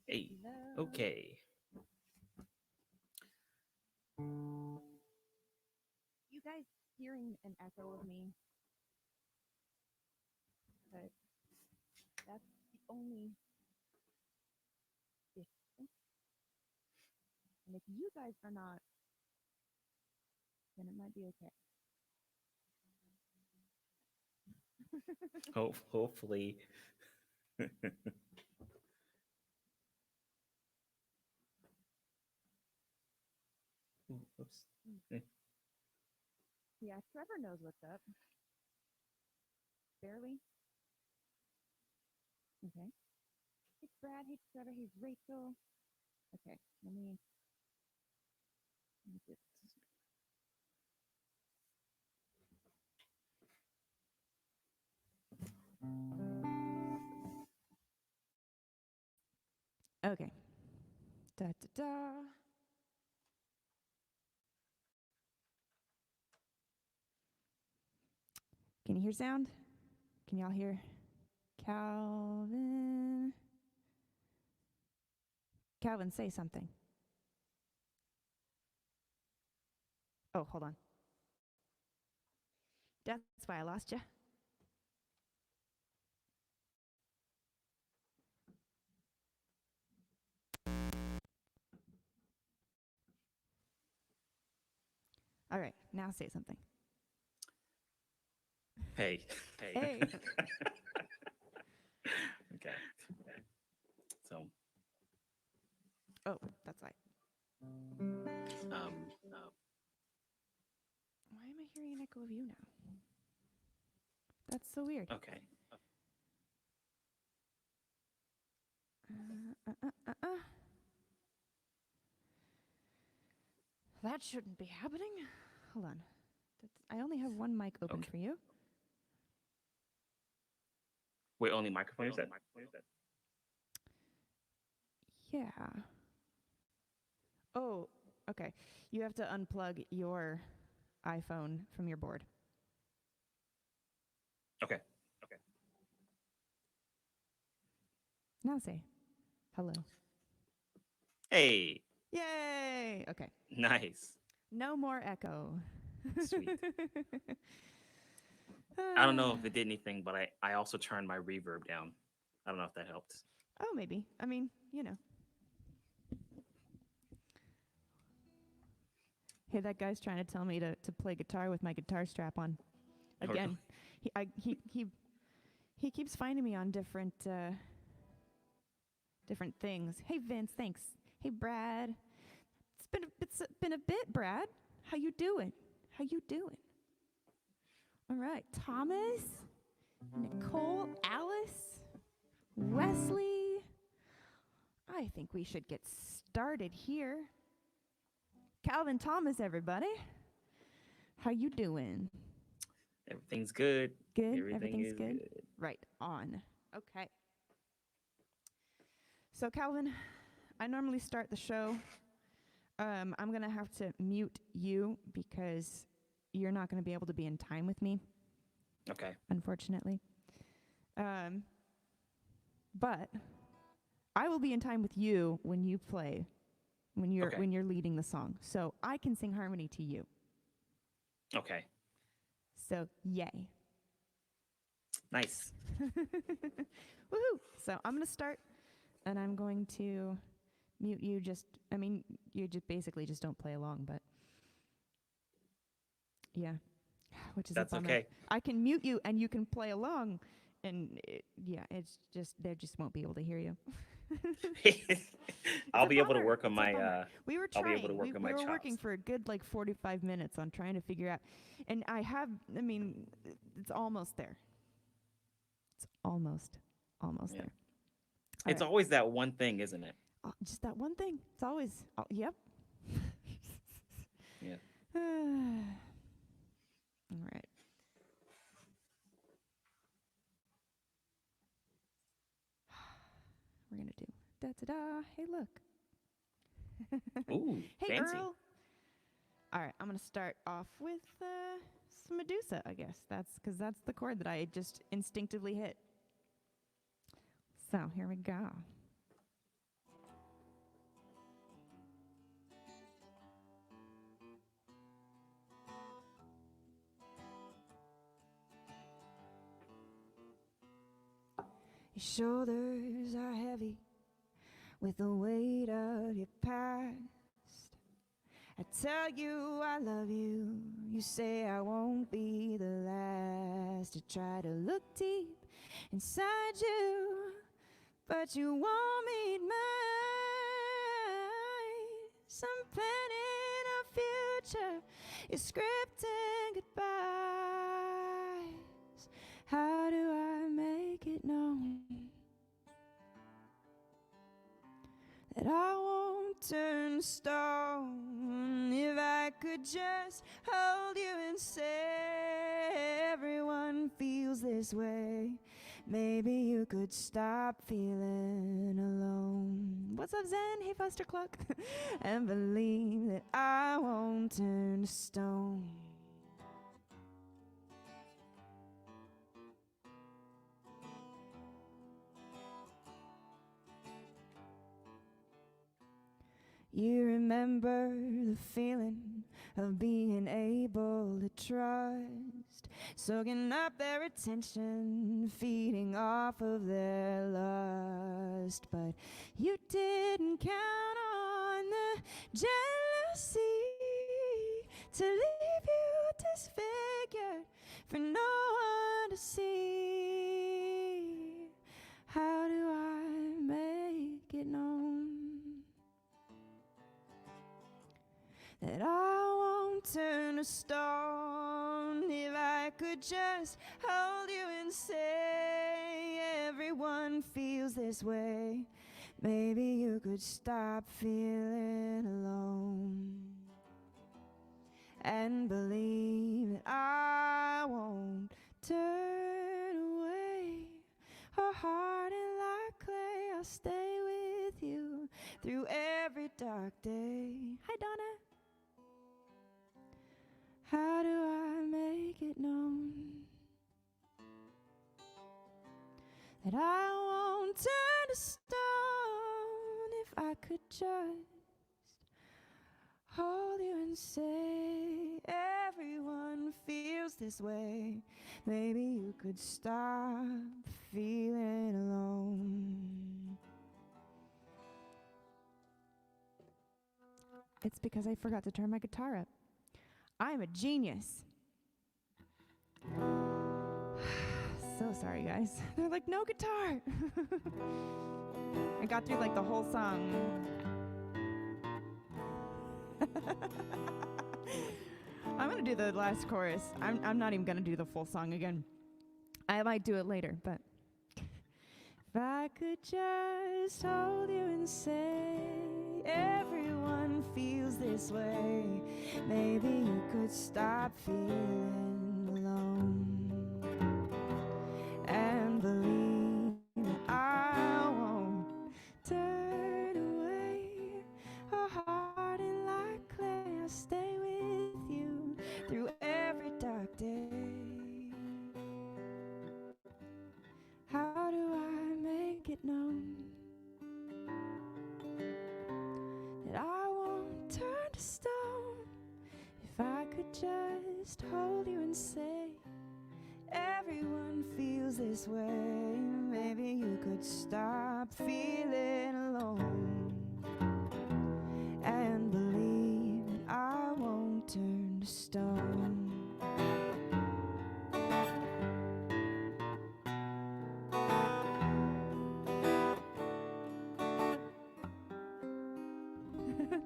Hey, Hello. okay. You guys hearing an echo of me? But that's the only issue. And if you guys are not, then it might be okay. Hopefully. Ooh, oops. Eh, Yeah, Trevor knows what's up. Barely. Okay. Hey, Brad. Hey, Trevor. Hey, Rachel. Okay. Let me do this. Okay. Da da da. Can you hear sound? Can y'all hear? Calvin. Calvin, say something. Oh, hold on. That's why I lost you. All right. Now say something. Hey. Hey. Okay. So, Oh, that's why. um, Why am I hearing an echo of you now? That's so weird. okay. Uh. That shouldn't be happening. Hold on. I only have one mic open Okay. for you. Wait, only microphone you said? Yeah. Oh, okay. You have to unplug your iPhone from your board. Okay. Now say hello. Hey, Yay! Okay. nice. No more echo. Sweet. I don't know if it Ah. did anything, but I also turned my reverb down. I don't know if that helped. Oh, maybe. I mean, you know. Hey, that guy's trying to tell me to play guitar with my guitar strap on. Oh, really? Again, he keeps finding me on different things. Hey, Vince, thanks. Hey, Brad. It's been a bit, Brad. How you doing? How you doing? All right, Thomas, Nicole, Alice, Wesley. I think we should get started here. Calvin Thomas, everybody. How you doing? Everything's good. Good. Everything Everything's is good. good. Right on. Okay. So, Calvin, I normally start the show. I'm gonna have to mute you because you're not gonna be able to be in time with me, Okay. unfortunately. Um, but I will be in time with you when you play, Okay. when you're leading the song. So I can sing harmony to you. Okay. So yay. Nice. Woohoo! So I'm gonna start and I'm going to mute you I mean, you just basically just don't play along, but yeah. Which is a That's bummer. okay. I can mute you and you can play along and yeah, it's just they just won't be able to hear you. It's I'll a be able to bummer. work on It's a my bummer. We were I'll be able to trying. work on We my were working chops. for a good like 45 minutes on trying to figure out, and I mean, it's almost there. It's almost Yeah. there. All It's right. always that one thing, isn't it? Just that one thing. It's always. Oh, yep. Yeah. All right. We're gonna do da da da. Hey, look. Ooh, Hey, fancy. Earl. All right. I'm gonna start off with some Medusa. I guess that's because that's the chord that I just instinctively hit. So here we go. shoulders are heavy with the weight of your past. I tell you I love you. You say I won't be the last to try to look deep inside you, but you won't meet my eyes. I'm planning a future. You're scripting goodbyes. How do I make it known that I won't turn to stone? If I could just hold you and say everyone feels this way, maybe you could stop feeling alone. What's up, Zen? Hey, Foster Cluck. And believe that I won't turn to stone. You remember the feeling of being able to trust, soaking up their attention, feeding off of their lust. But you didn't count on the jealousy to leave you disfigured for no one to see. How do I make it known that I won't turn to stone? If I could just hold you and say everyone feels this way, maybe you could stop feeling alone. And believe that I won't turn away or harden like clay. I'll stay with you through every dark day. Hi, Donna. How do I make it known that I won't turn to stone? If I could just hold you and say everyone feels this way, maybe you could stop feeling alone. It's because I forgot to turn my guitar up. I'm a genius. So sorry, guys. They're like, no guitar. I got through like the whole song. I'm gonna do the last chorus. I'm not even gonna do the full song again. I might do it later, but if I could just hold you and say everyone feels this way, maybe you could stop feeling alone. And believe that I won't turn away or harden like clay. I'll stay with you through every dark day. How do I make it known that I won't turn to stone? If I could just hold you and say everyone feels this way, maybe you could stop feeling alone. And believe that I won't turn to stone.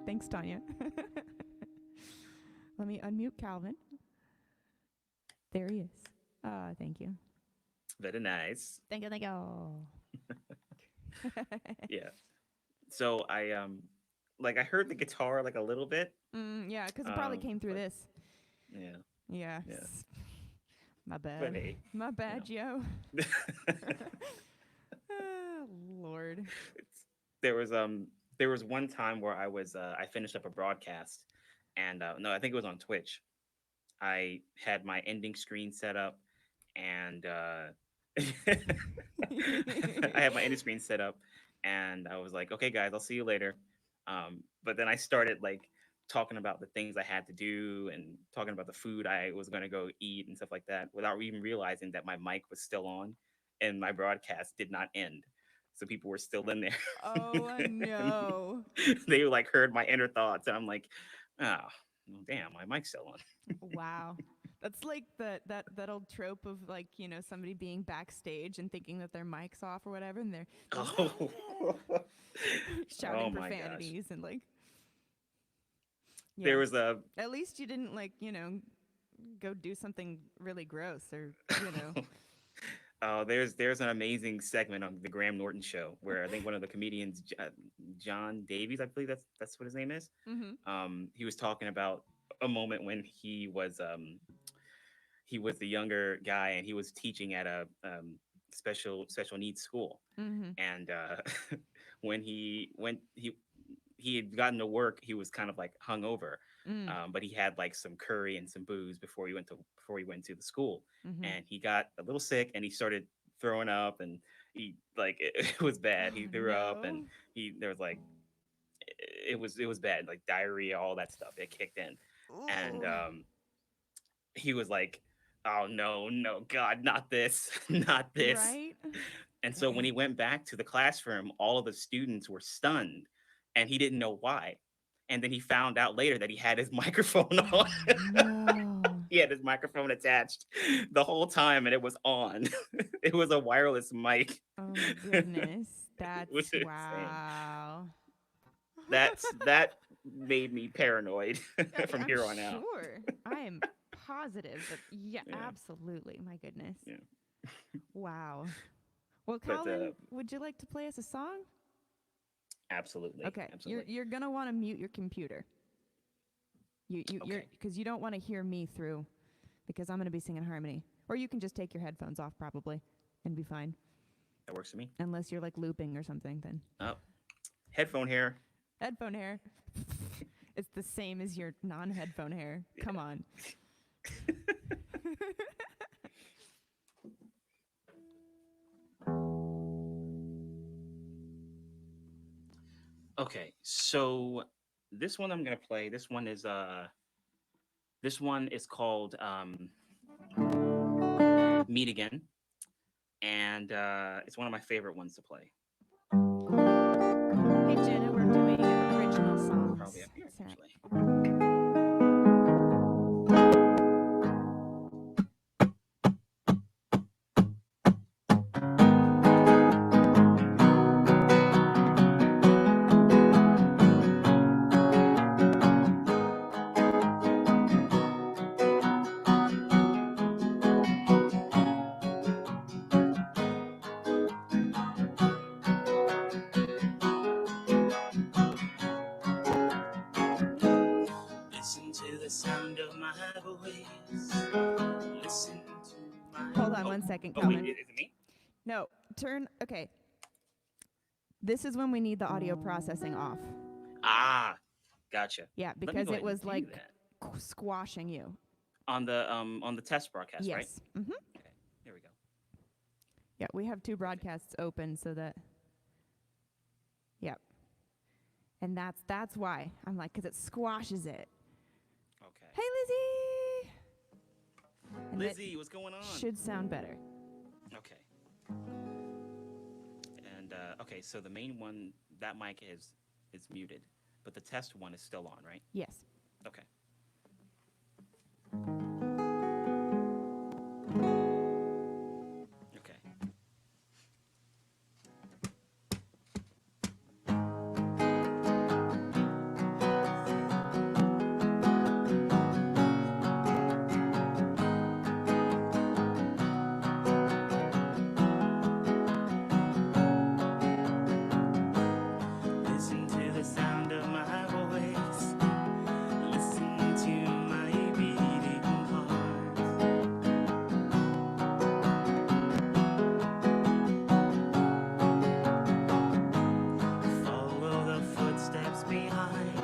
Thanks, Tanya. Let me unmute Calvin. There he is. Thank you. Very nice. Thank you, thank you. Yeah. So I heard the guitar like a little bit. Yeah, because it probably came through but- this. Yeah. Yeah. Yeah. My bad. But hey, My bad, yo. Lord. there was one time where I finished up a broadcast, and no, I think it was on Twitch. I had my ending screen set up, and I had my ending screen set up, and I was like, "Okay, guys, I'll see you later." But then I started like talking about the things I had to do and talking about the food I was going to go eat and stuff like that, without even realizing that my mic was still on, and my broadcast did not end. So people were still in there. Oh And no. they like heard my inner thoughts, and I'm like, oh, well, damn, my mic's still on. Wow. That's like that old trope of like, somebody being backstage and thinking that their mic's off or whatever and they're Oh, shouting oh my gosh. profanities and like There yeah. was a At least you didn't like, go do something really gross or, oh, there's an amazing segment on the Graham Norton show where I think one of the comedians, John Davies, I believe that's what his name is. Mhm. He was talking about a moment when he was the younger guy and he was teaching at a special needs school, Mhm. and when he had gotten to work, he was kind of like hungover, Mm. but he had like some curry and some booze before he went to the school, Mhm. and he got a little sick and he started throwing up, and he like it was bad. He Oh threw up, and no. he there was like it was bad, like diarrhea, all that stuff. It kicked in, and Ooh. he was like, "Oh no, no, God, not this, not this." Right? And so when he Dang. went back to the classroom, all of the students were stunned, and he didn't know why. And then he found out later that he had his microphone on. Oh no. He had his microphone attached the whole time, and it was on. It was a wireless mic. Oh my goodness. It was That's insane. wow. That made me paranoid from I'm here on out. sure. I am positive that yeah, Yeah, absolutely. My goodness. yeah. Wow. Well, But Calvin, would you like to play us a song? absolutely, Okay. You're absolutely. you're going to want to mute your computer. You're Okay, cuz you don't want to hear me through because I'm going to be singing harmony. Or you can just take your headphones off probably and be fine. that works for me. Unless you're like looping or something then. Oh, headphone hair. Headphone hair. It's the same as your non-headphone hair. Come on. Okay, so this one I'm gonna play. This one is called Meet Again, and it's one of my favorite ones to play. Hey Jenna, we're doing original Probably songs. up here So actually. Listen to the sound of my voice. Listen to my. hold on one second, Oh wait, Calvin. is it me? No, turn. Okay, this is when we need the audio processing off. Ah, gotcha. Yeah, Let me because go it ahead and was do like that squashing you. on the test broadcast, right? Yes. Mm-hmm. Okay, here we go. Yeah, we have two Perfect. broadcasts open so that. Yep. And that's why I'm like, because it squashes it. Okay. Hey, Lizzie. And that Lizzie, what's going on? should sound better. Okay. And okay, so the main one, that mic is muted, but the test one is still on, right? Yes. Okay. Okay. Listen to the sound of my voice. Listen to my beating heart. Follow the footsteps behind,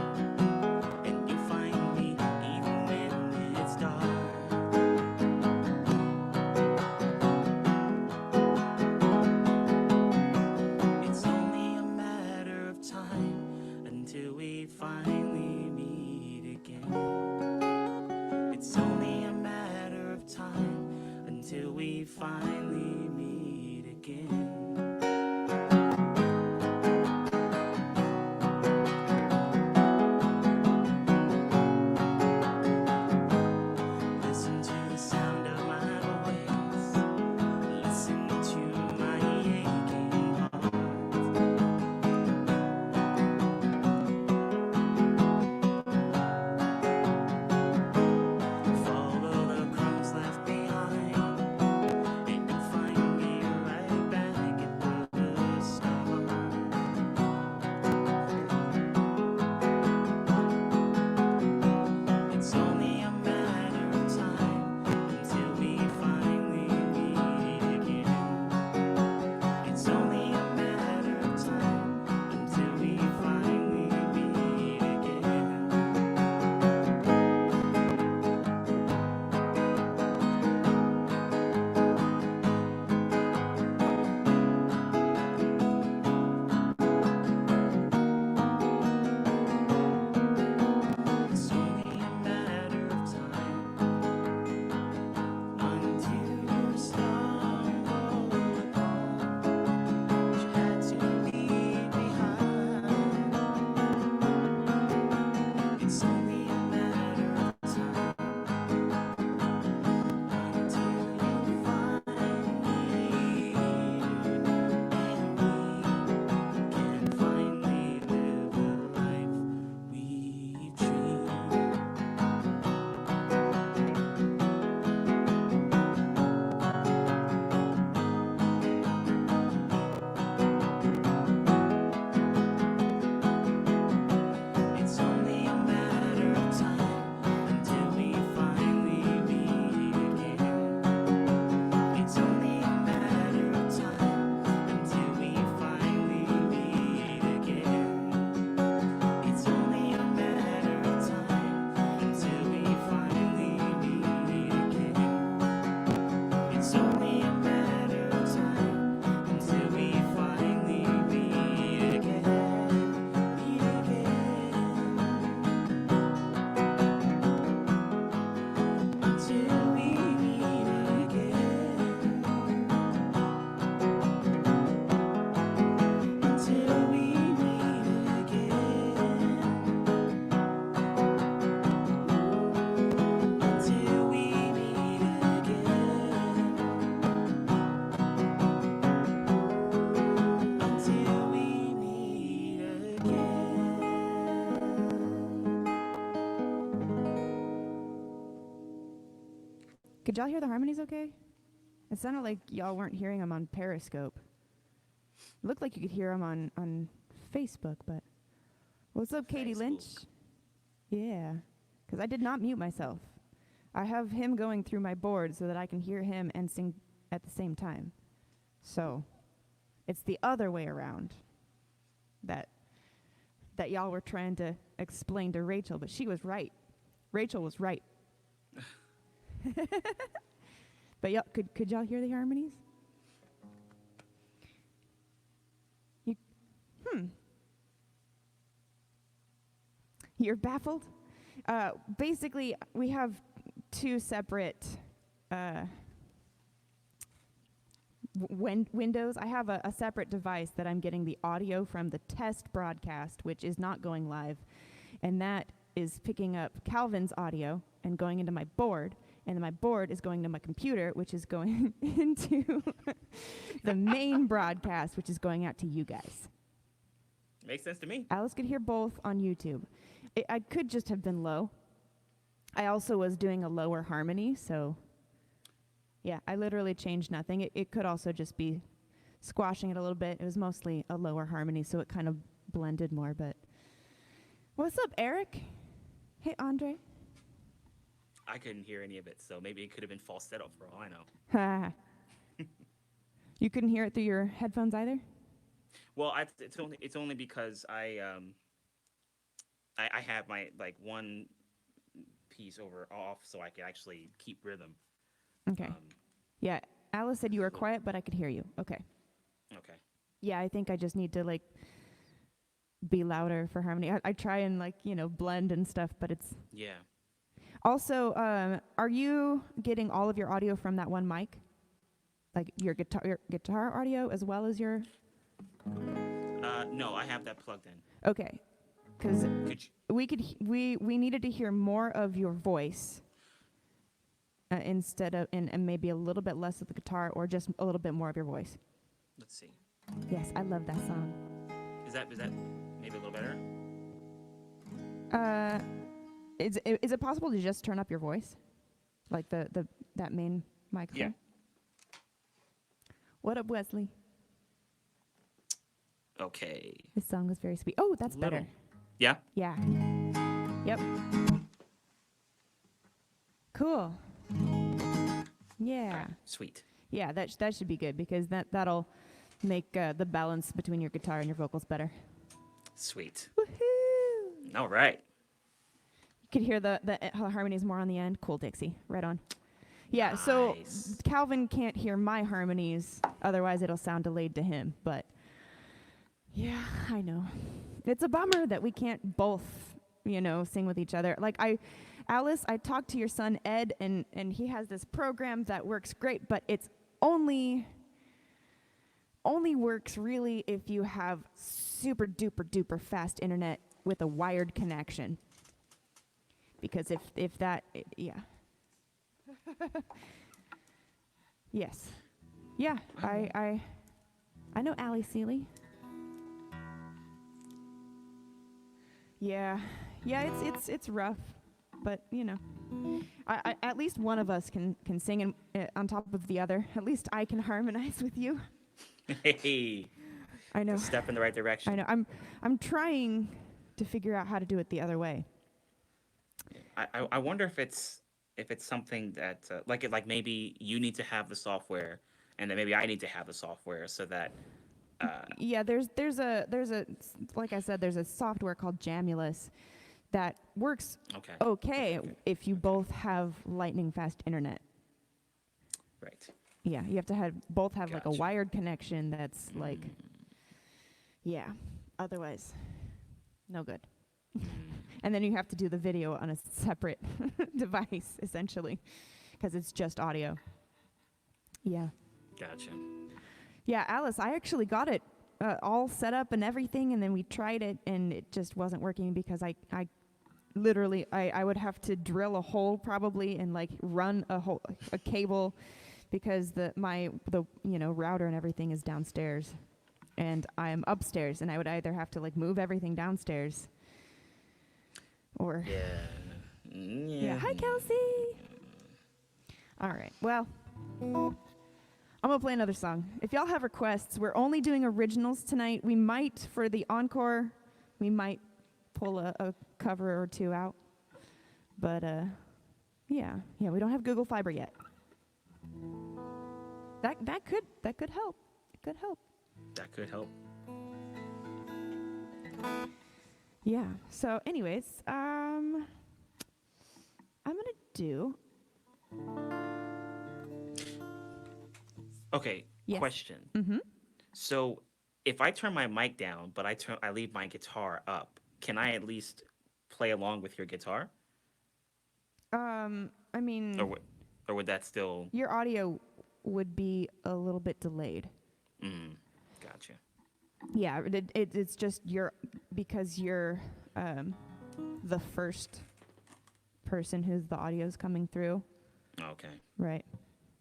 and you'll find me even when it's dark. It's only a matter of time until we finally meet again. It's only a matter of time until we finally meet Could y'all hear the harmonies okay? It sounded like y'all weren't hearing them on Periscope. It looked like you could hear them on Facebook, but... What's up, Katie Lynch? Yeah, because I did not mute myself. I have him going through my board so that I can hear him and sing at the same time. So, it's the other way around that y'all were trying to explain to Rachel, but she was right. Rachel was right. But y'all, could y'all hear the harmonies? You're baffled? Basically, we have two separate windows. I have a separate device that I'm getting the audio from the test broadcast, which is not going live, and that is picking up Calvin's audio and going into my board, and then my board is going to my computer, which is going into the main broadcast, which is going out to you guys. Makes sense to me. Alice could hear both on YouTube. I could just have been low. I also was doing a lower harmony, so yeah, I literally changed nothing. It could also just be squashing it a little bit. It was mostly a lower harmony, so it kind of blended more, but... What's up, Eric? Hey, Andre. I couldn't hear any of it, so maybe it could have been falsetto for all I know. Ha. You couldn't hear it through your headphones either? Well, it's only because I have my one piece over off, so I could actually keep rhythm. Okay. Yeah, Alice said you were quiet, but I could hear you. Okay. Okay. Yeah, I think I just need to be louder for harmony. I try and blend and stuff, but it's... Yeah. Also, are you getting all of your audio from that one mic? Like your guitar audio as well as your... No, I have that plugged in. Okay. Because we needed to hear more of your voice instead of and maybe a little bit less of the guitar, or just a little bit more of your voice. Let's see. Yes, I love that song. Is that maybe a little better? Is it possible to just turn up your voice, like that main microphone? Yeah. What up, Wesley? Okay. This song was very sweet. Oh, that's better. Yeah? Yeah. Yep. Cool. Yeah. Right, sweet. Yeah, that should be good, because that'll make the balance between your guitar and your vocals better. Sweet. Woohoo! All right. You could hear the harmonies more on the end. Cool, Dixie. Right on. Yeah, nice. So Calvin can't hear my harmonies, otherwise it'll sound delayed to him, but yeah, I know. It's a bummer that we can't both, sing with each other. Alice, I talked to your son Ed, and he has this program that works great, but it's only works really if you have super duper duper fast internet with a wired connection. Because if that, yeah. Yes. Yeah, I know Allie Seeley. Yeah, it's rough, but I at least one of us can sing on top of the other. At least I can harmonize with you. Hey, I know. a step in the right direction. I know. I'm trying to figure out how to do it the other way. I wonder if it's something that like maybe you need to have the software, and then maybe I need to have the software so that. Yeah, there's a like I said, there's a software called Jamulus that works okay if you both have lightning fast internet. Right. Yeah, you have to both have like a Gotcha. wired connection that's yeah. Otherwise, no good. And then you have to do the video on a separate device, essentially, because it's just audio. Yeah. Gotcha. Yeah, Alice, I actually got it all set up and everything, and then we tried it, and it just wasn't working because I literally would have to drill a hole probably and run a cable, because the router and everything is downstairs, and I'm upstairs, and I would either have to like move everything downstairs, or yeah. Hi, Kelsey. All right. Well, I'm gonna play another song. If y'all have requests, we're only doing originals tonight. We might, for the encore, we might pull a cover or two out. But yeah, we don't have Google Fiber yet. That could help. It could help. That could help. Yeah. So, anyways, I'm gonna do. Okay. Yes. Question. Mm-hmm. So, if I turn my mic down, but I leave my guitar up, can I at least play along with your guitar? I mean, or would that still? Your audio would be a little bit delayed. Gotcha. Yeah, it's just because you're the first person who's the audio's coming through. Okay. Right.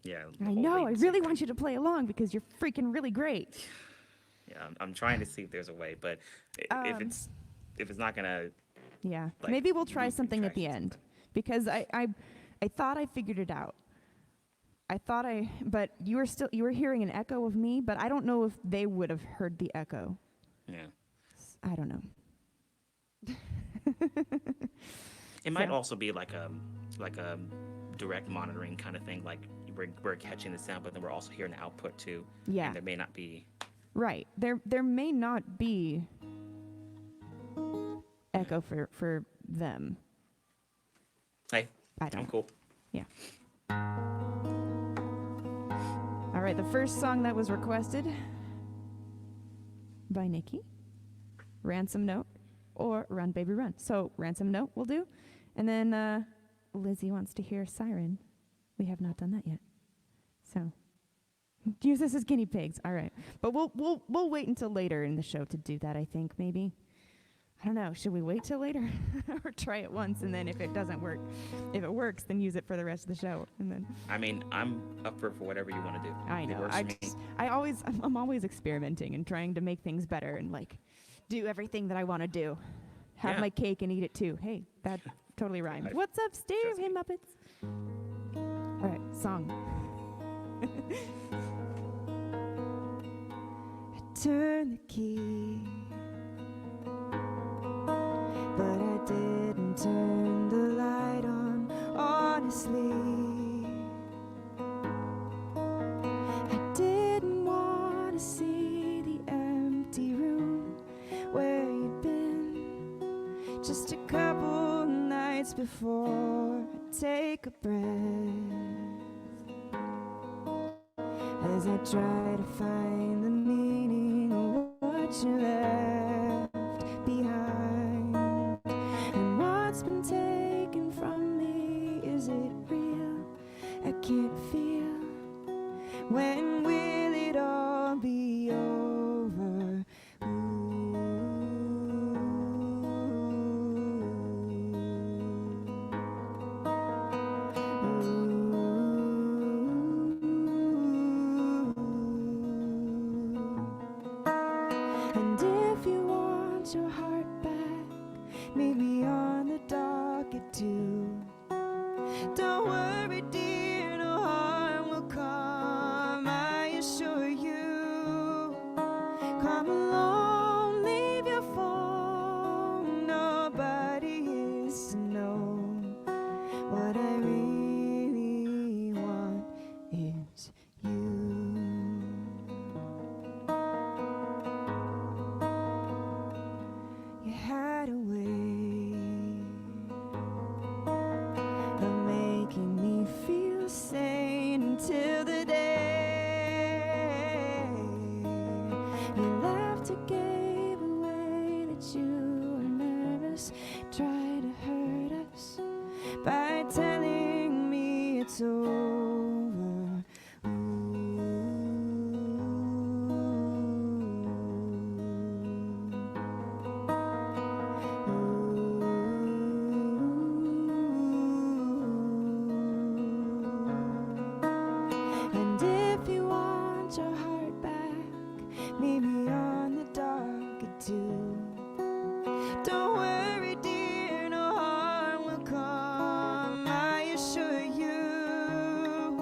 Yeah. I know. I really want you to play along because you're freaking really great. Yeah, I'm trying to see if there's a way, but if it's not gonna. Yeah. Like, maybe we'll try something at the end because I thought I figured it out. But you were hearing an echo of me, but I don't know if they would have heard the echo. Yeah. I don't know. It might also be like a direct monitoring kind of thing. Like we're catching the sound, but then we're also hearing the output too. Yeah. And there may not be. Right. There may not be echo for them. Hey, I'm cool. Yeah. All right, the first song that was requested by Nikki, Ransom Note or Run Baby Run. So Ransom Note will do. And then Lizzie wants to hear Siren. We have not done that yet. So use this as guinea pigs. All right. But we'll wait until later in the show to do that, I think, maybe. I don't know. Should we wait till later or try it once and then if it doesn't work, if it works, then use it for the rest of the show and then. I mean, I'm up for whatever you want to do. I know. I'm always experimenting and trying to make things better and like do everything that I want to do. Have my cake and eat it too. Hey, that totally rhymed. What's up, Steve? Hey, Muppets. All right, song. I turn the key, but I didn't turn the light on, honestly. I didn't want to see the empty room where you'd been just a couple nights before. I take a breath as I try to find the meaning of what you left behind. And what's been taken from me, is it real? I can't feel. When will it all be over? And if you want your heart back, meet me on the docket too. Don't worry, dear, no harm will come, I assure you. Come along, leave your phone, nobody is to know. What I really want is you. You had a way of making me feel sane until the day you left or gave away that you were nervous. Try to hurt us by telling me it's over. And if you want your heart back, meet me on Don't worry, dear, no harm will come, I assure you.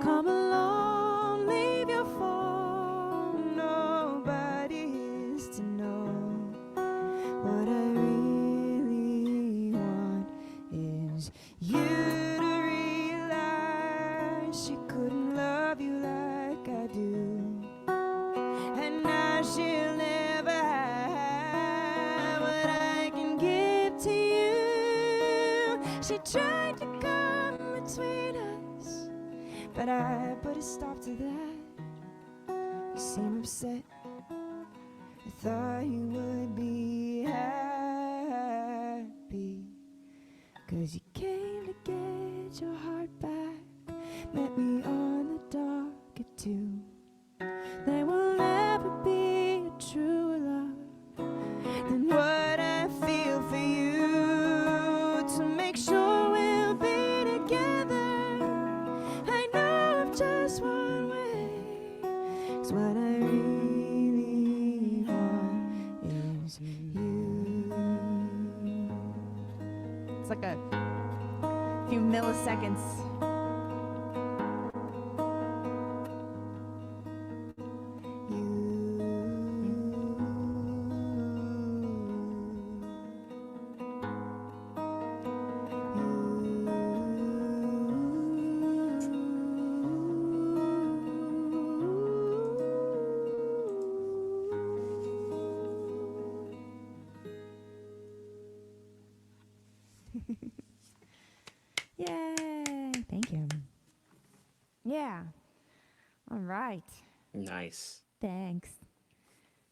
Come along, leave your phone, nobody is to know. What I really want is you to realize she couldn't love you like I do, and now she'll never have what I can give to you. She tried to come between us, but I put a stop to that. You seem upset. I thought you would be happy, 'cause you came to get your heart back. Met me on the dock at 2. There will never be a truer love than what I feel for you. To make sure we'll be together, I know of just one way. 'Cause what I really want is you. It's like a few milliseconds. Yay! Thank you. Yeah. All right. Nice. Thanks.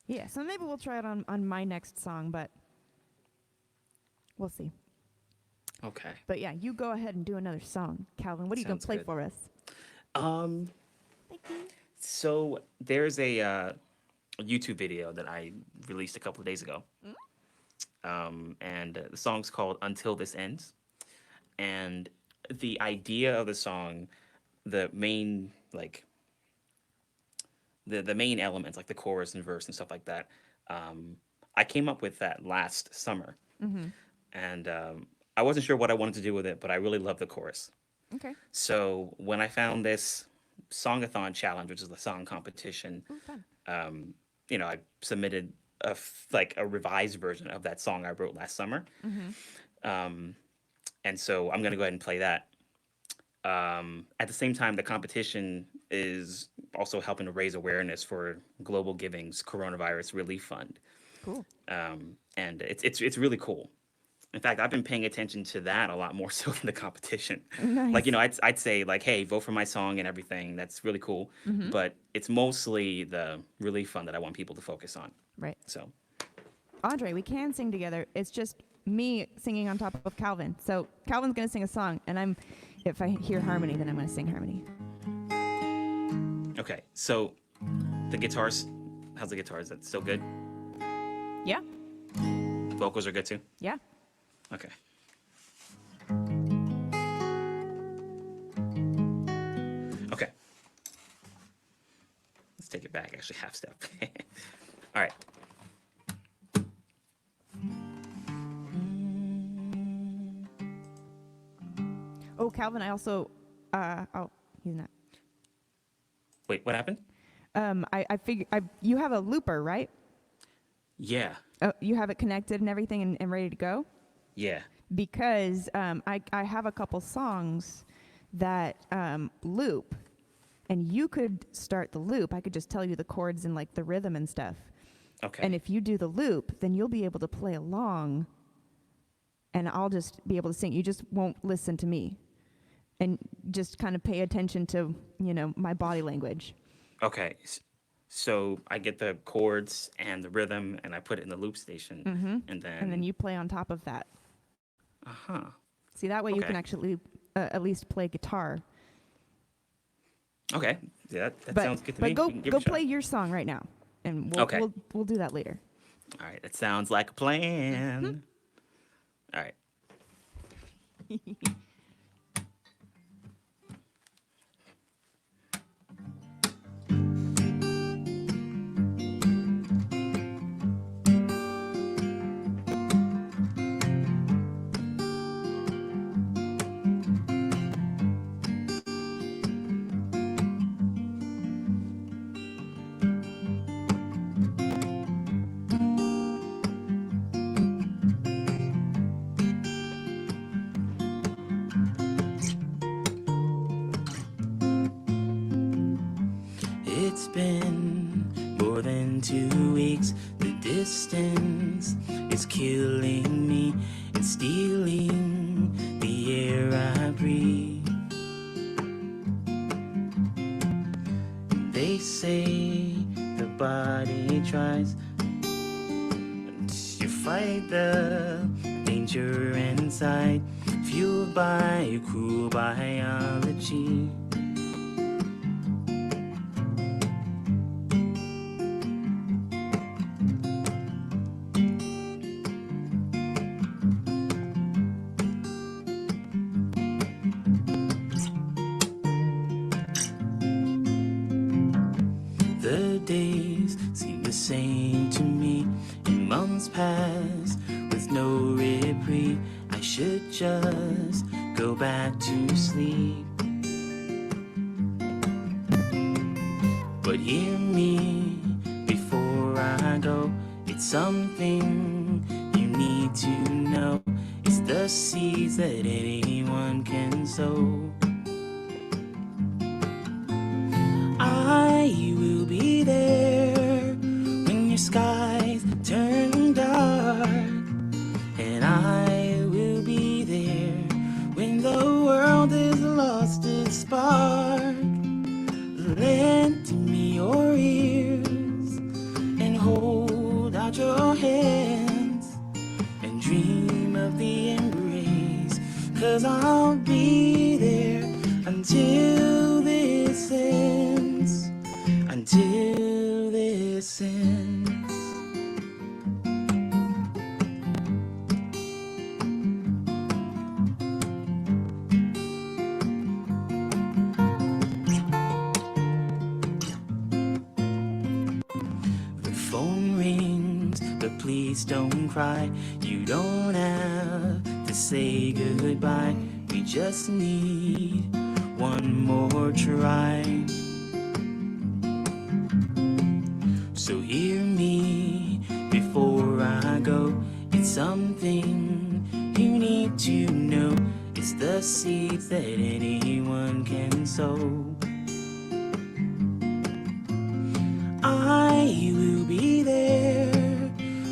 Yeah, so maybe we'll try it on my next song, but we'll see. Okay. But yeah, you go ahead and do another song. Calvin, what are you going to Sounds play good. for us? Um, Thank you. so there's a YouTube video that I released a couple of days ago. And the song's called Until This Ends. And the idea of the song, the main the main elements, like the chorus and verse and stuff like that, I came up with that last summer. And I wasn't sure what I wanted to do with it, but I really love the chorus. Okay. So when I found this songathon challenge, which is the song competition, Ooh, fun. I submitted a revised version of that song I wrote last summer. And so I'm gonna go ahead and play that. At the same time, the competition is also helping to raise awareness for Global Giving's Coronavirus Relief Fund. Cool. And it's really cool. In fact, I've been paying attention to that a lot more so than the competition. Nice. Like, I'd say like, hey, vote for my song and everything. That's really cool. But it's mostly the relief fund that I want people to focus on. Right. So, Andre, we can sing together. It's just me singing on top of Calvin. So Calvin's going to sing a song, and if I hear harmony, then I'm going to sing harmony. okay. So the guitars, how's the guitar? Is that still good? Yeah. Vocals are good too? Yeah. Okay. Okay. Let's take it back, actually, half step. All right. Oh, Calvin, I also, he's not. Wait, what happened? I figure, you have a looper, right? Yeah. Oh, you have it connected and everything and ready to go? Yeah. Because I have a couple songs that loop, and you could start the loop. I could just tell you the chords and like the rhythm and stuff. Okay. And if you do the loop, then you'll be able to play along, and I'll just be able to sing. You just won't listen to me, and just kind of pay attention to, my body language. Okay. So I get the chords and the rhythm, and I put it in the loop station, and then you play on top of that. Uh-huh. See, that way you Okay. can actually at least play guitar. Okay. Yeah, that sounds good to me. But We can give go it a shot. play your song right now, and we'll do that later. All right. That sounds like a plan. All right. It's been more than 2 weeks. The distance is killing me and stealing the air I breathe. They say the body tries to fight the danger inside, fueled by cruel biology. The days seem the same to me, and months pass with no reprieve. I should just go back to sleep. But hear me before I go. It's something you need to know. It's the seeds that anyone can sow. I will be there when your skies turn dark, and I will be there when the world has lost its spark. Lend me your ears and hold out your hands and dream of the embrace, 'cause I'll be there until this ends, until this ends. The phone rings, but please don't cry. You don't have to say goodbye. We just need one more try. So hear me before I go. It's something you need to know. It's the seeds that anyone can sow. I will be there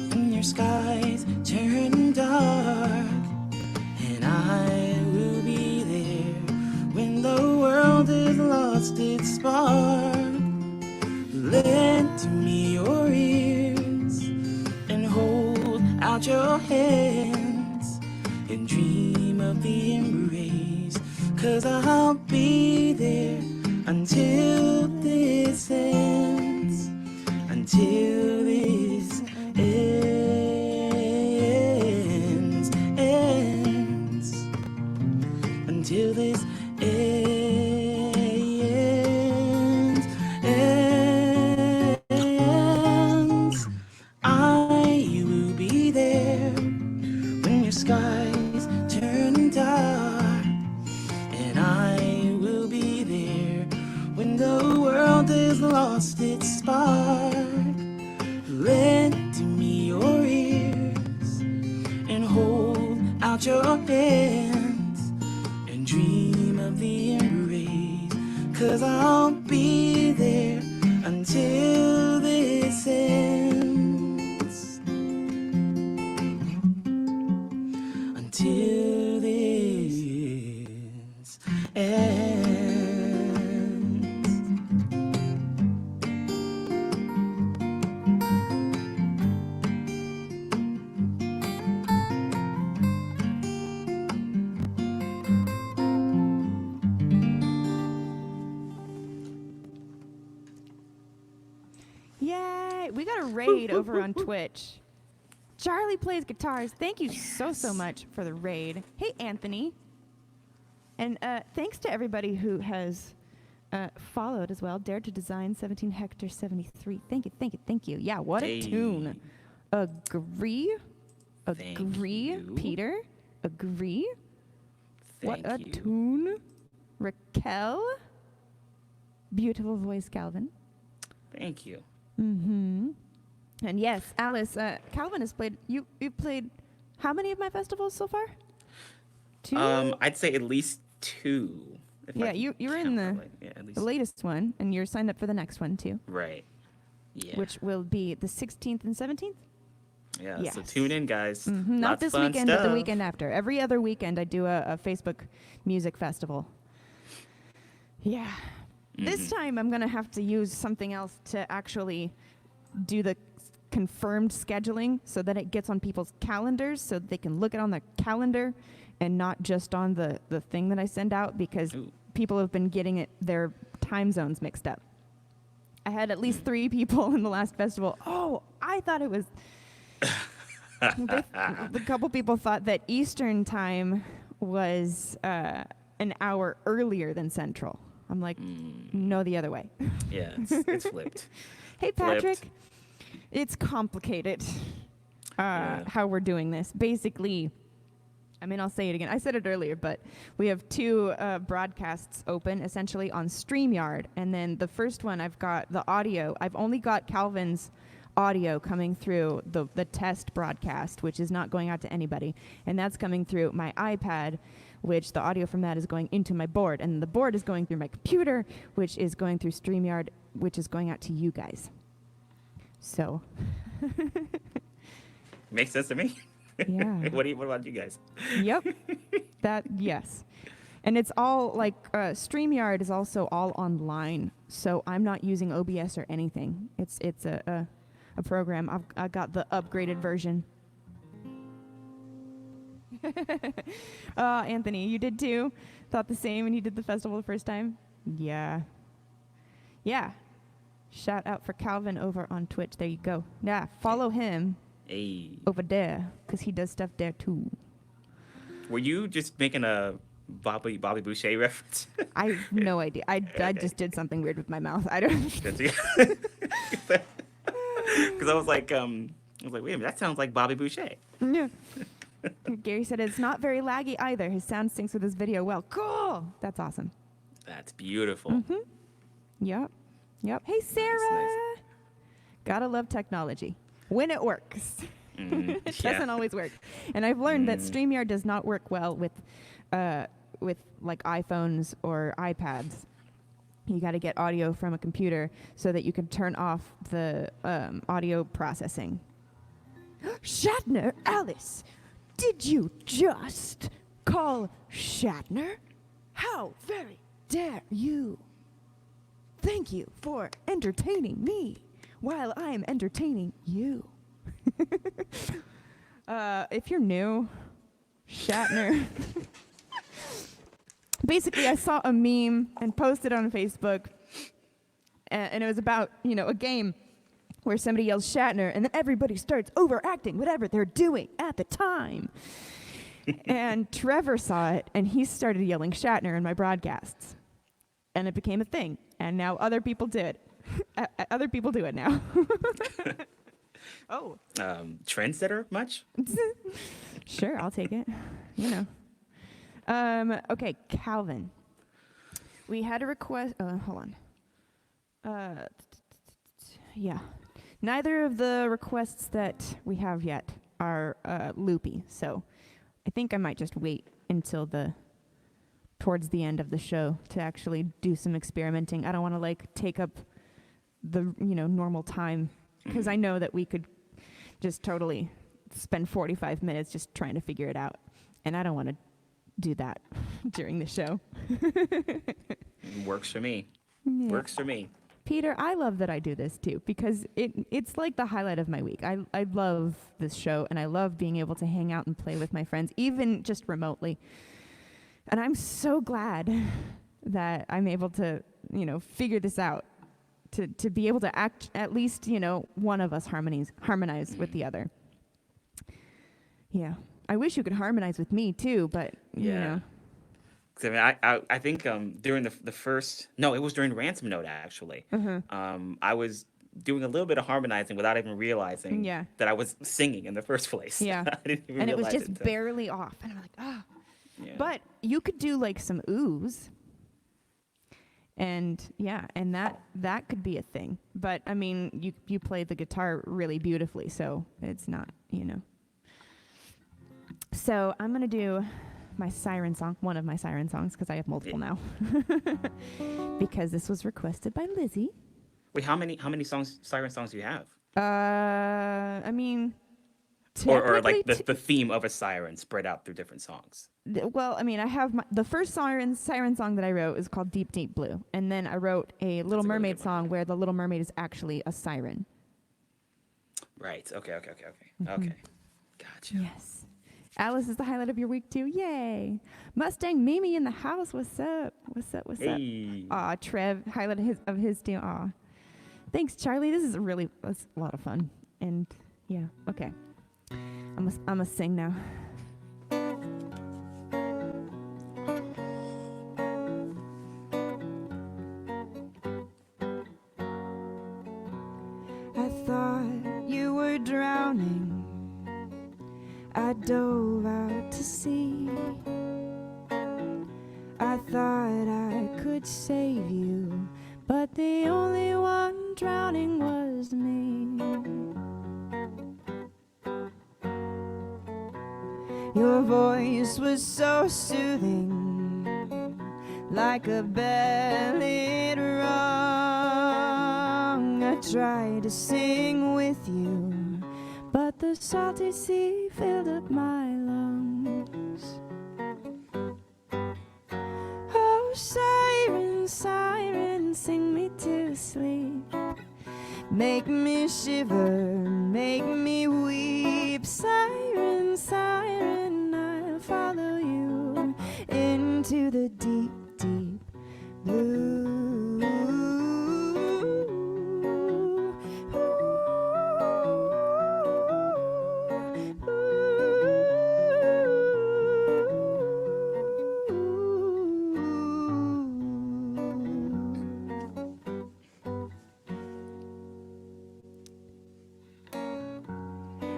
when your skies turn dark, and I will be there when the world has lost its spark. Lend me your ears and hold out your hands and dream of the embrace, 'cause I'll be there until this ends, until this ends, until this ends. I will be there when your skies turn dark, and I will be there when the world has lost its spark. Lend me your ears and hold out your hands and dream of the embrace, 'cause I'll be there until this ends, until this ends. Yay! We got a raid over on Twitch. Charlie plays guitars. Thank you so much for the raid. Hey, Anthony. And thanks to everybody who has followed as well. Dared to Design 17 Hector 73. Thank you. Yeah, what a tune. Agree. Peter. Agree. What a tune. Raquel. Beautiful voice, Calvin. Thank you. Mm-hmm. And yes, Alice, Calvin has played. You played how many of my festivals so far? 2? I'd say at least 2. If I Yeah, can you were in count right, yeah, at the least. latest one, and you're signed up for the next one too, Right. Yeah. which will be the 16th and 17th. Yeah. So tune Yes. in, guys. Not Lots of this fun weekend, but the stuff. weekend after. Every other weekend, I do a Facebook music festival. Yeah. This time, I'm going to have to use something else to actually do the confirmed scheduling so that it gets on people's calendars so that they can look it on their calendar and not just on the thing that I send out, because Ooh. people have been getting their time zones mixed up. I had at least 3 people in the last festival. Oh, I thought it was... The couple people thought that Eastern time was an hour earlier than Central. I'm like, no, the other way. Yeah, it's flipped. Hey, Patrick. Flipped. It's complicated Yeah. how we're doing this. Basically, I mean, I'll say it again. I said it earlier, but we have 2 broadcasts open, essentially, on StreamYard. And then the first one, I've got the audio. I've only got Calvin's audio coming through the test broadcast, which is not going out to anybody. And that's coming through my iPad, which the audio from that is going into my board. And the board is going through my computer, which is going through StreamYard, which is going out to you guys. So... Makes sense to me. Yeah. What about you guys? Yep. Yes. And it's all like StreamYard is also all online, so I'm not using OBS or anything. It's a program. I got the upgraded version. Anthony, you did too? Thought the same when you did the festival the first time? Yeah. Yeah. Shout out for Calvin over on Twitch. There you go. Yeah, follow him Hey. over there, because he does stuff there too. Were you just making a Bobby Boucher reference? I have no idea. I just did something weird with my mouth. I don't... Because I was like, wait a minute, that sounds like Bobby Boucher. Yeah. Gary said it's not very laggy either. His sound syncs with his video well. Cool. That's awesome. That's beautiful. Mm-hmm. Yep. Hey, Sarah. Nice. Gotta love technology when it works. It Yeah. doesn't always work. And I've learned that StreamYard does not work well with like iPhones or iPads. You got to get audio from a computer so that you can turn off the audio processing. Shatner, Alice, did you just call Shatner? How very dare you? Thank you for entertaining me while I'm entertaining you. If you're new, Shatner. Basically, I saw a meme and posted on Facebook, and it was about, a game where somebody yells Shatner, and then everybody starts overacting whatever they're doing at the time. And Trevor saw it, and he started yelling Shatner in my broadcasts. And it became a thing, and now other people do it. Other people do it now. Oh. Trendsetter much? Sure, I'll take it. Okay, Calvin. We had a request. Hold on. Yeah. Neither of the requests that we have yet are loopy, so I think I might just wait until towards the end of the show to actually do some experimenting. I don't want to take up the normal time, because I know that we could just totally spend 45 minutes just trying to figure it out, and I don't want to do that during the show. Works for me. Yeah. Works for me. Peter, I love that I do this too, because it's like the highlight of my week. I love this show, and I love being able to hang out and play with my friends, even just remotely. And I'm so glad that I'm able to, figure this out, to be able to act, at least, one of us harmonize with the other. Yeah. I wish you could harmonize with me too, but, Yeah. 'Cause I think during the first, no, it was during Ransom Note actually. I was doing a little bit of harmonizing without even realizing that I was singing in the first place. Yeah. I didn't even And it was realize just until- barely off. And I'm like, ah. Yeah. But you could do some oohs. And and that could be a thing. But I mean, you play the guitar really beautifully, so it's not, So I'm going to do my siren song, one of my siren songs, because I have multiple now. Because this was requested by Lizzie. Wait, how many songs, siren songs do you have? I mean, Or technically, like the theme of a siren spread out through different songs. well, I mean, I have the first siren song that I wrote is called Deep Deep Blue, and then I wrote a Little That's a really Mermaid good one. song where the Little Mermaid is actually a siren. Right. Okay. Mm-hmm. Okay. Gotcha. Yes. Alice is the highlight of your week too. Yay. Mustang Mimi in the house. What's up? What's up? Hey. Aw, Trev, highlight of his too. Aw. Thanks, Charlie. This is that's a lot of fun. And yeah, okay. I'm gonna sing now. I thought you were drowning. I dove out to sea. I thought I could save you, but the only one drowning was me. Your voice was so soothing, like a ballad rung. I tried to sing with you, but the salty sea filled up my lungs. Oh, siren, siren, sing me to sleep. Make me shiver, make me weep. Siren, siren, I'll follow you into the deep, deep blue.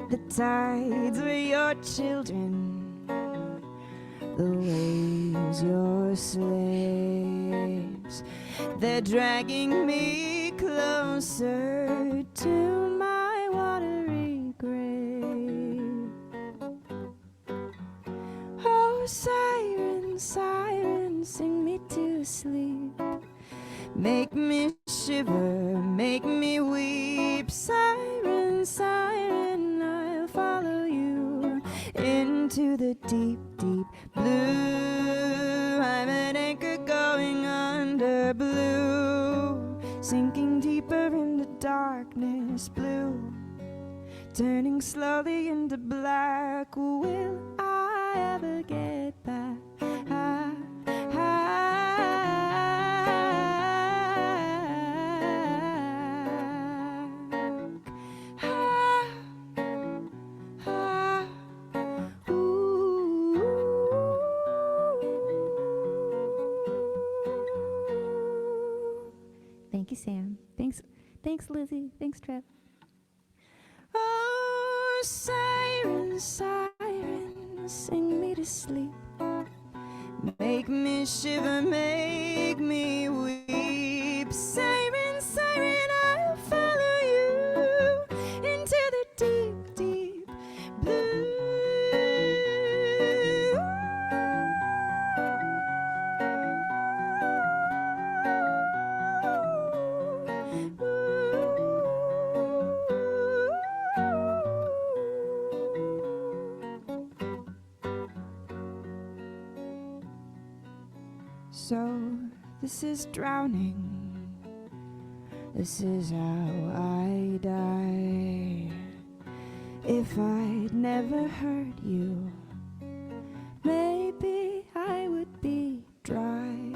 The tides were your children, the waves your slaves. They're dragging me closer to my watery grave. Oh, siren, siren, sing me to sleep. Make me shiver, make me weep. Siren, siren, I'll follow you into the deep, deep blue. I'm an anchor going under blue, sinking deeper into darkness blue, turning slowly into black. Will I ever get back? Thank you, Sam. Thanks, Lizzie. Thanks, Trev. Oh, siren, siren, sing me to sleep. Make me shiver, make me weep. Siren, siren, I'll follow you into the deep, deep blue. So this is drowning. This is how I die. If I'd never hurt you, maybe I would be dry.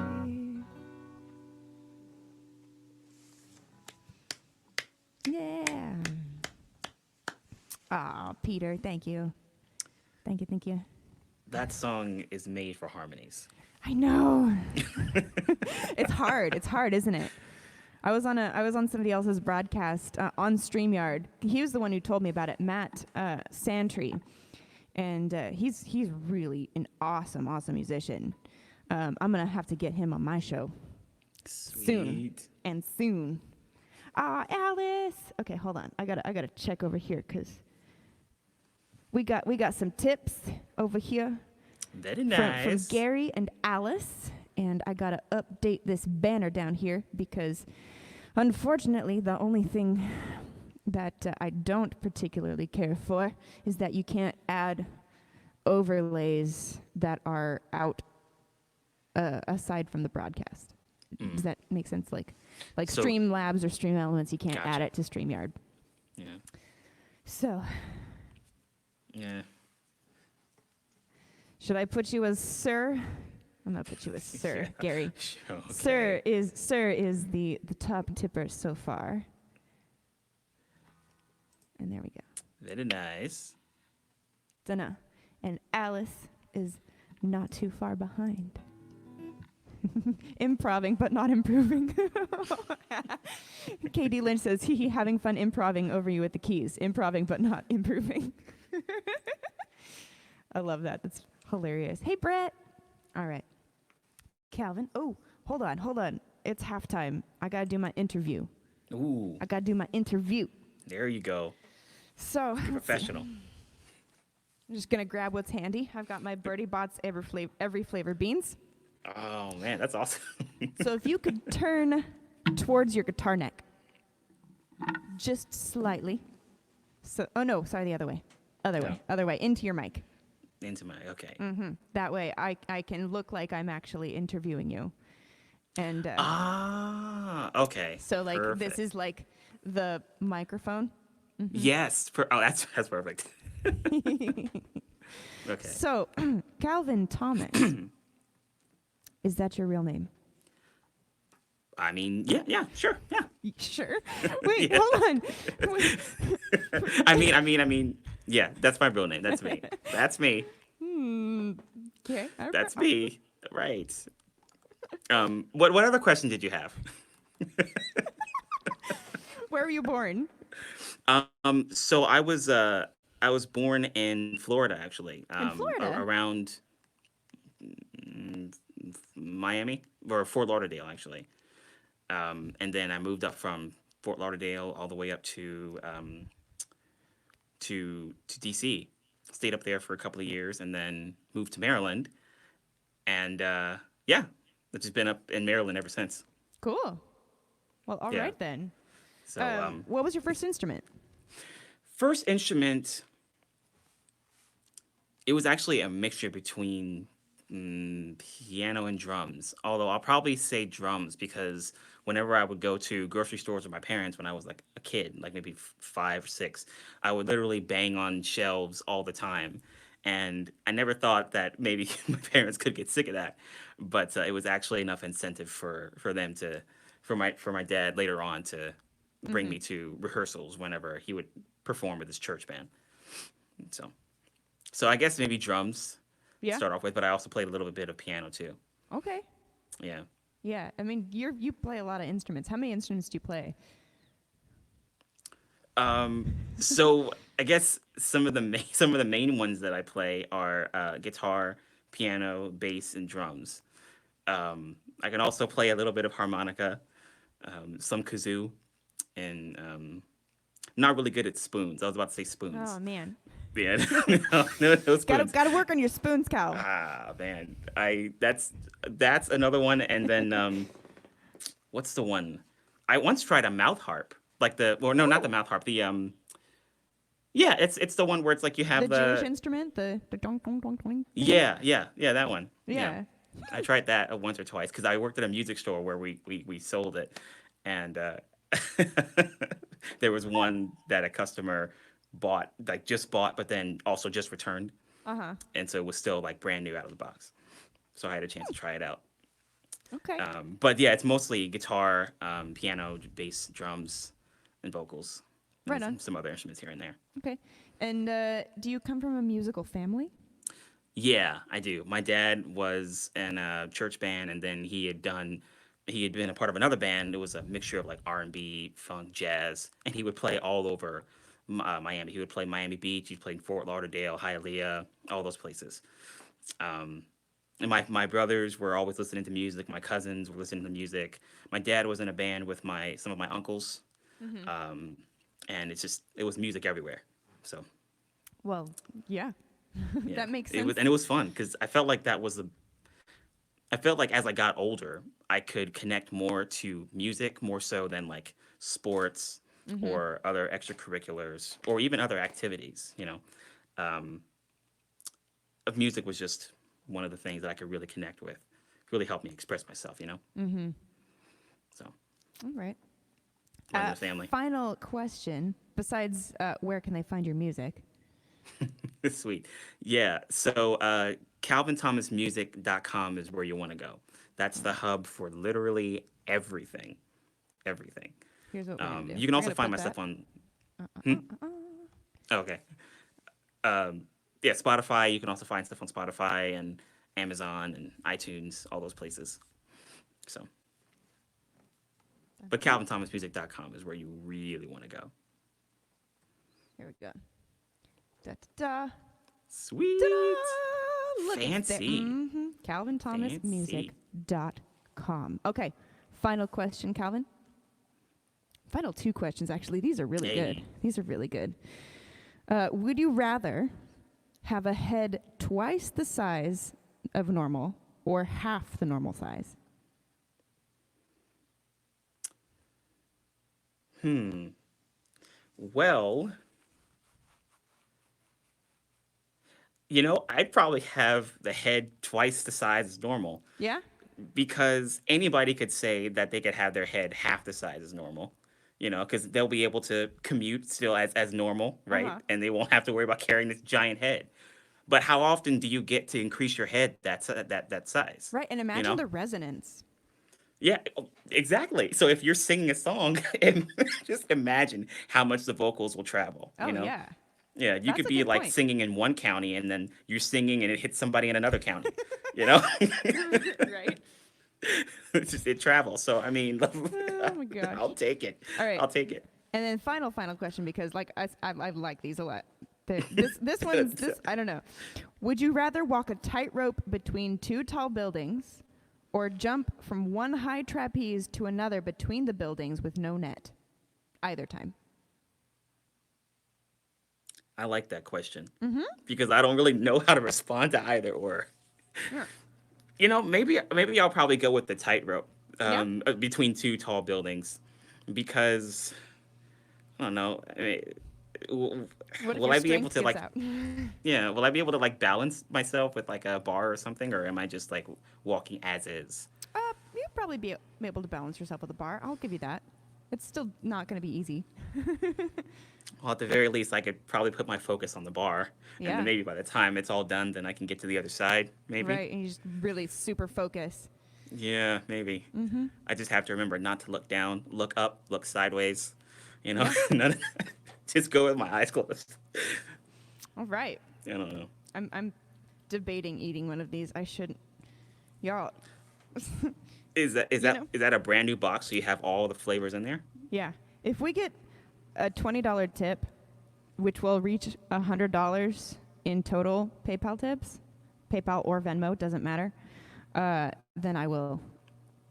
Yeah. Aw, Peter, thank you. Thank you. That song is made for harmonies. I know. It's hard, isn't it? I was on somebody else's broadcast on StreamYard. He was the one who told me about it, Matt Santry, and he's really an awesome musician. I'm gonna have to get him on my show soon. Alice. Okay, hold on. I gotta check over here because we got some tips over here. Very from nice. Gary and Alice. And I gotta update this banner down here because, unfortunately, the only thing that I don't particularly care for is that you can't add overlays that are out aside from the broadcast. Does that make sense? Like So, Streamlabs or Stream Elements, you can't add gotcha. it to StreamYard. Yeah. So, Yeah. should I put you as Sir? I'm gonna put you as Sir, Yeah. Gary. Sure, okay. Sir is the top tipper so far. And there we go. Very nice. Dunno. And Alice is not too far behind. Improving but not improving. Katie Lynch says, hee hee, having fun improving over you with the keys. Improving but not improving. I love that. That's hilarious. Hey, Brett. All right. Calvin. Oh, hold on. It's halftime. I got to do my interview. Ooh, I got to do my interview. there you go. So, let's see. Professional. I'm just going to grab what's handy. I've got my Birdie Bots every flavor beans. Oh, man, that's awesome. So if you could turn towards your guitar neck, just slightly. So, oh no, sorry, the other way. Other way, into your mic. Into my, okay. That way I can look like I'm actually interviewing you. And Okay. so like Perfect. this is like the microphone. Yes. That's perfect. Okay. So, Calvin Thomas, is that your real name? I mean, yeah, sure, yeah. Sure. Wait, Yeah. hold on. Wait. I mean, yeah, that's my real name. That's me. That's me. Okay. That's me. Right. What other question did you have? Where were you born? So I was born in Florida actually. In Florida? Around Miami or Fort Lauderdale actually. And then I moved up from Fort Lauderdale all the way up to DC. Stayed up there for a couple of years and then moved to Maryland. And yeah, I've just been up in Maryland ever since. Cool. Well, all Yeah. right then. So What was your first instrument? first instrument, it was actually a mixture between piano and drums. Although I'll probably say drums because whenever I would go to grocery stores with my parents when I was like a kid, like maybe 5 or 6, I would literally bang on shelves all the time. And I never thought that maybe my parents could get sick of that, but it was actually enough incentive for them to for my dad later on to bring me to rehearsals whenever he would perform with his church band. So I guess maybe drums Yeah. start off with, but I also played a little bit of piano too. Okay. Yeah. Yeah. I mean, you play a lot of instruments. How many instruments do you play? So I guess some of the main ones that I play are guitar, piano, bass, and drums. I can also play a little bit of harmonica, some kazoo, and not really good at spoons. I was about to say spoons. Oh man. Yeah, no spoons. Gotta work on your spoons, Cal. Ah man, that's another one. And then what's the one? I once tried a mouth harp, like no, not the mouth harp. Yeah, it's the one where it's like you have The Jewish instrument, the dong dong dong dong. yeah, that one. Yeah. I tried that once or twice because I worked at a music store where we sold it, and there was one that a customer just bought, but then also just returned, and so it was still like brand new out of the box. So I had a chance to try it out. Okay. But yeah, it's mostly guitar, piano, bass, drums, and vocals. And Right on. some other instruments here and there. Okay. And do you come from a musical family? Yeah, I do. My dad was in a church band, and then he had been a part of another band. It was a mixture of like R&B, funk, jazz, and he would play all over Miami. He would play Miami Beach. He played Fort Lauderdale, Hialeah, all those places. Um, and my brothers were always listening to music. My cousins were listening to music. My dad was in a band with some of my uncles, and it was music everywhere. So Well, yeah. Yeah, That makes it was, sense. and it was fun because I felt like that was the. I felt like as I got older, I could connect more to music more so than like sports Mm-hmm. or other extracurriculars or even other activities. Um, of music was just one of the things that I could really connect with, really helped me express myself. Mm-hmm. So All right. runs in the family. Final question. Besides, where can they find your music? Sweet. Yeah. So calvinthomasmusic.com is where you want to go. That's the hub for literally everything. Everything. Here's what we're gonna do. You can We're also gonna find put my that. stuff on. Uh, uh, Hmm? uh, uh, uh. Oh, okay. Um, yeah, Spotify. You can also find stuff on Spotify and Amazon and iTunes, all those places. So, but Okay. calvinthomasmusic.com is where you really want to go. Here we go. Da da da. Sweet. Ta-da! Look, it's there. Fancy. Fancy. CalvinThomasMusic.com. Okay, final question, Calvin. Final two questions, actually. These are really good. Hey. These are really good. Would you rather have a head twice the size of normal or half the normal size? Well, I'd probably have the head twice the size as normal Yeah? because anybody could say that they could have their head half the size as normal, because they'll be able to commute still as normal, Uh right? huh. And they won't have to worry about carrying this giant head. But how often do you get to increase your head that size? Right, and You imagine know? the resonance. Yeah, exactly. So if you're singing a song, and just imagine how much the vocals will travel, Oh, yeah. Yeah, you That's could a be good like point. singing in one county and then you're singing and it hits somebody in another county, you know? Right? It travels. So I mean, Oh, my gosh. I'll take it. All right. I'll take it. And then final question, because like I like these a lot. This one's this I don't know. Would you rather walk a tightrope between two tall buildings, or jump from one high trapeze to another between the buildings with no net? Either time. I like that question Mm-hmm. because I don't really know how to respond to either or. Yeah. Maybe I'll probably go with the tightrope Yeah. between two tall buildings because I don't know. I mean, w- What if will your I be able strength to gives like out? yeah, will I be able to like balance myself with like a bar or something, or am I just like walking as is? You'd probably be able to balance yourself with a bar. I'll give you that. It's still not going to be easy. Well, at the very least, I could probably put my focus on the bar, and then Yeah. maybe by the time it's all done, then I can get to the other side. Maybe. Right. And you just really super focus. Yeah, maybe. Mm-hmm. I just have to remember not to look down, look up, look sideways. Yeah. None of just go with my eyes closed. All right. I don't know. I'm debating eating one of these. I shouldn't. Y'all. Is that is You that know. is that a brand new box? So you have all the flavors in there? Yeah. If we get a $20 tip, which will reach $100 in total PayPal tips, PayPal or Venmo, doesn't matter, then I will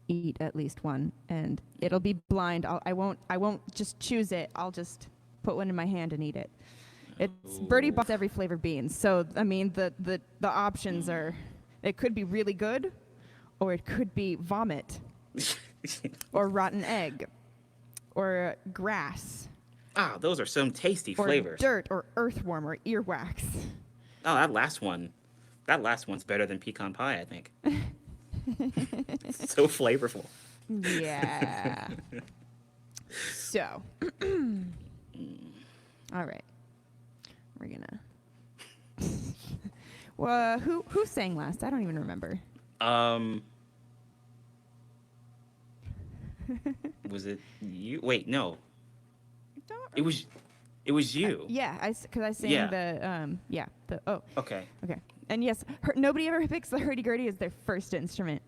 eat at least one, and it'll be blind. I won't just choose it. I'll just put one in my hand and eat it. It's Birdie Ooh. buys every flavor bean, so I mean the options are, it could be really good, or it could be vomit, or rotten egg, or grass, Ah, those are some tasty or flavors. dirt, or earthworm, or earwax. Oh, that last one's better than pecan pie, I think. It's so flavorful. Yeah. So, all right, we're gonna. Well, who sang last? I don't even remember. Um, was it you? Wait, no, it was it was you. Yeah, because I sang Yeah. oh, Okay. okay. And yes, nobody ever picks the hurdy-gurdy as their first instrument.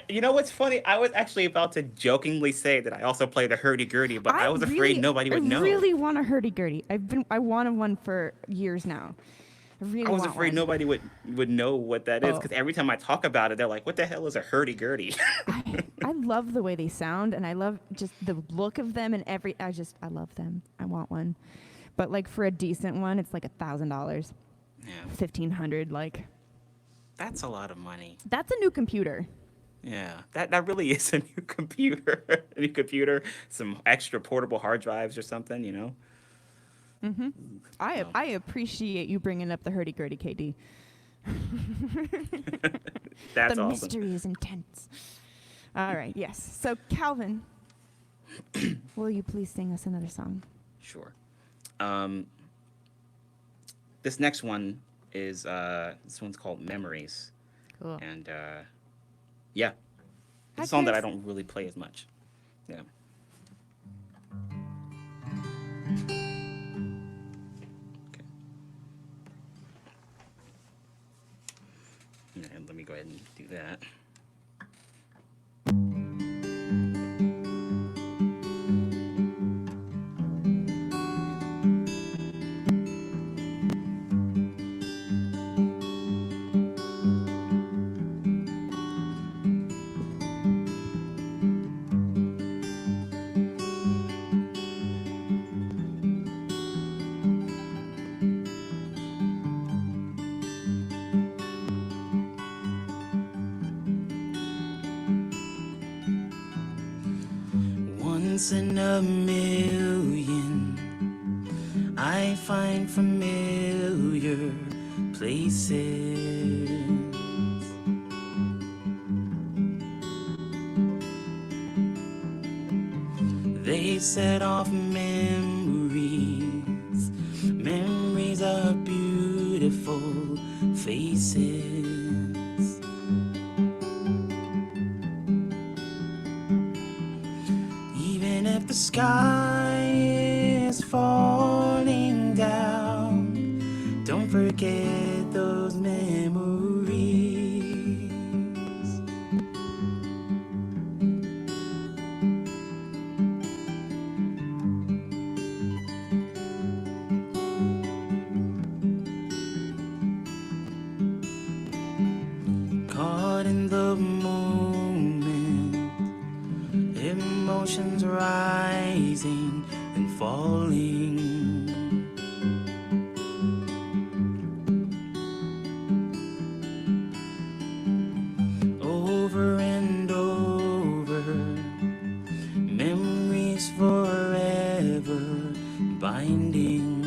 You know what's funny? I was actually about to jokingly say that I also play the hurdy-gurdy, but I was afraid nobody would know. I really want a hurdy-gurdy. I wanted one for years now. I really I was want afraid one. nobody would know what that is Oh. because every time I talk about it, they're like, "What the hell is a hurdy-gurdy?" I love the way they sound, and I love just the look of them, and I love them. I want one. But like for a decent one, it's like $1,000. Yeah. 1,500. Like, That's a lot of money. that's a new computer. Yeah, that really is a new computer. A new computer, some extra portable hard drives or something, you know. Mm-hmm. I So I appreciate you bringing up the hurdy gurdy, KD. The that's awesome. mystery is intense. All right, yes. So, Calvin, will you please sing us another song? Sure. Um, this next one is this one's called Memories, Cool. and yeah, Hi, it's a song that Chris. I don't really play as much. Yeah. Okay. And let me go ahead and do that. Once in a million, I find familiar places. They set off memories, memories of beautiful faces. Even if the sky is falling down, don't forget those memories. Caught in the moment, emotions rising and falling. Over and over, memories forever binding.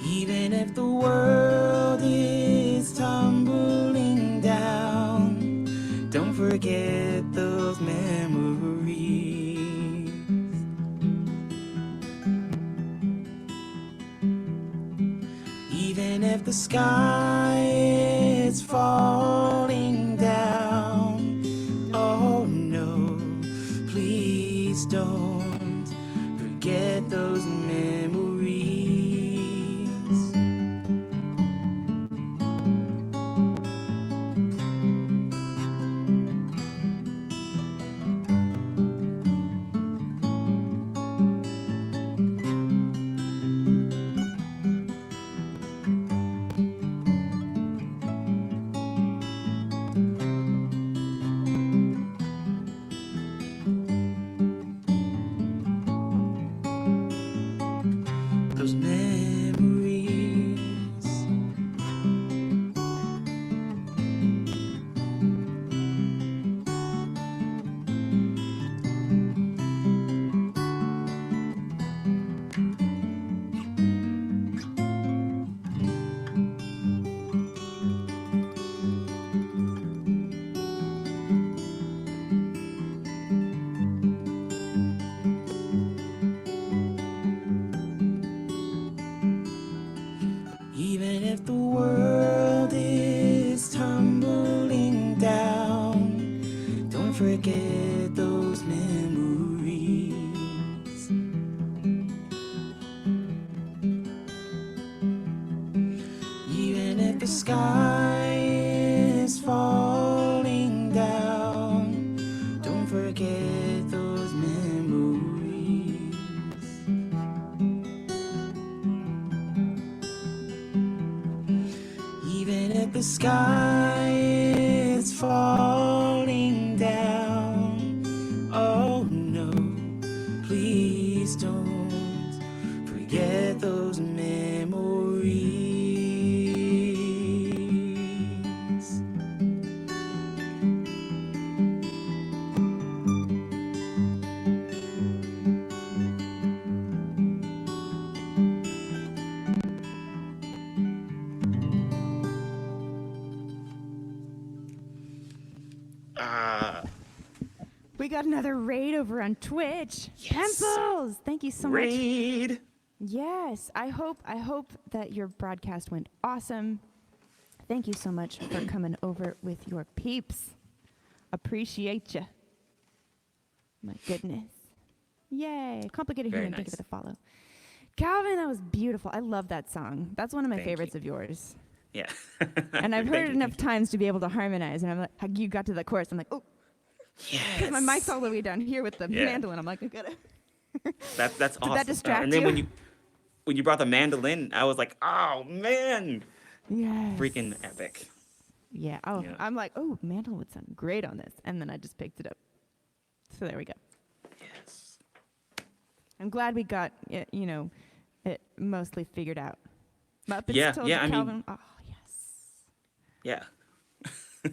Even if the world is tumbling down, don't forget those memories. Even if the sky is falling down, oh no, please don't forget those memories. Those memories. Even if the world is tumbling down, don't forget those memories. Even if the sky is falling down, don't forget those memories. Even if the sky is falling down, oh no, please don't get those memories. Ah, We got another raid over on Twitch. yes. Pencils! Thank you so much. Raid. Yes, I hope that your broadcast went awesome. Thank you so much for coming over with your peeps. Appreciate you. My goodness. Yay. Complicated Very Human, thank you nice. for the follow. Calvin, that was beautiful. I love that song. That's one of my Thank favorites you. of yours. Yeah. And I've Thank heard it you. enough times to be able to harmonize. And I'm like, you got to the chorus. I'm like, oh, Yes. because my mic's all the way down here with the Yeah. mandolin. I'm like, I gotta. That's Did awesome. that distract and then you? when you brought the mandolin, I was like, oh man, Yes. freaking epic. Yeah. Oh, Yeah. I'm like, oh, mandolin would sound great on this. And then I just picked it up. So there we go. Yes. I'm glad we got it, it mostly figured out. Muppets Yeah, told yeah, you, I mean- Calvin. Oh, yes. Yeah.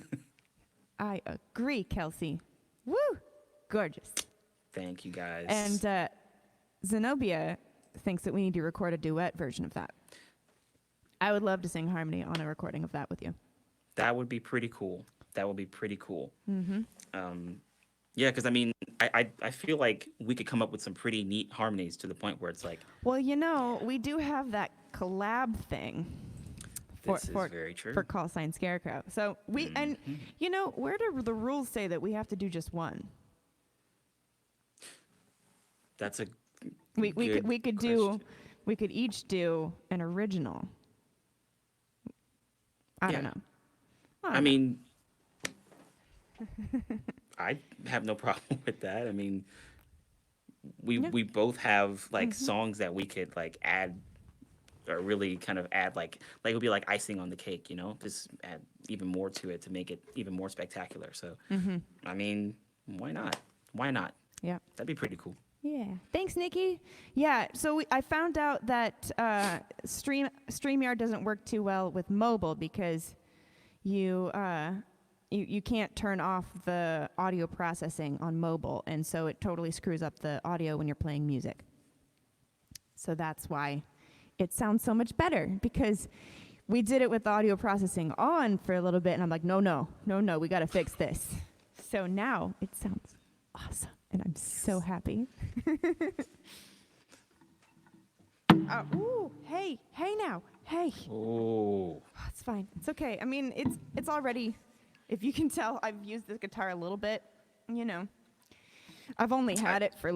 I agree, Kelsey. Woo! Gorgeous. Thank you guys. And Zenobia thinks that we need to record a duet version of that. I would love to sing harmony on a recording of that with you. that would be pretty cool. That would be pretty cool. Mm-hmm. Yeah, because I mean, I feel like we could come up with some pretty neat harmonies to the point where it's like, Well, we do have that collab thing. this is very true. For call sign Scarecrow. So and where do the rules say that we have to do just one? That's a We good could question. each do an original. I don't Yeah. know. I mean, I have no problem with that. I mean, we both have like songs that we could like add or really kind of add like it would be like icing on the cake, just add even more to it to make it even more spectacular. So, I mean, why not? Why not? Yeah. That'd be pretty cool. Yeah. Thanks, Nikki. Yeah. So I found out that StreamYard doesn't work too well with mobile because you can't turn off the audio processing on mobile, and so it totally screws up the audio when you're playing music. So that's why it sounds so much better, because we did it with audio processing on for a little bit, and I'm like, no, we got to fix this. So now it sounds awesome, and I'm so happy. Ooh, hey now, hey. Oh, It's fine. It's okay. I mean, it's already, if you can tell, I've used this guitar a little bit, I've only had it for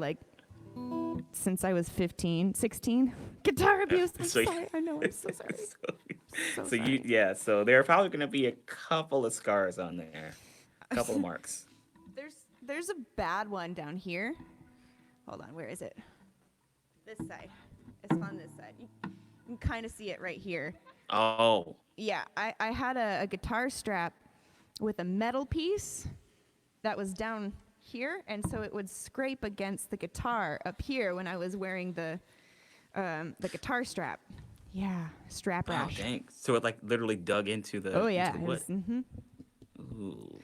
since I was 15, 16. Guitar abuse. I'm So- sorry. I know. I'm so sorry. So sorry. So there are probably going to be a couple of scars on there, a couple of marks. There's a bad one down here. Hold on. Where is it? This side. It's on this side. You can kind of see it right here. Oh, Yeah, I had a guitar strap with a metal piece that was down here, and so it would scrape against the guitar up here when I was wearing the guitar strap. Yeah, strap oh, rash. dang! So it literally dug into the Oh yeah, into the wood. Ooh.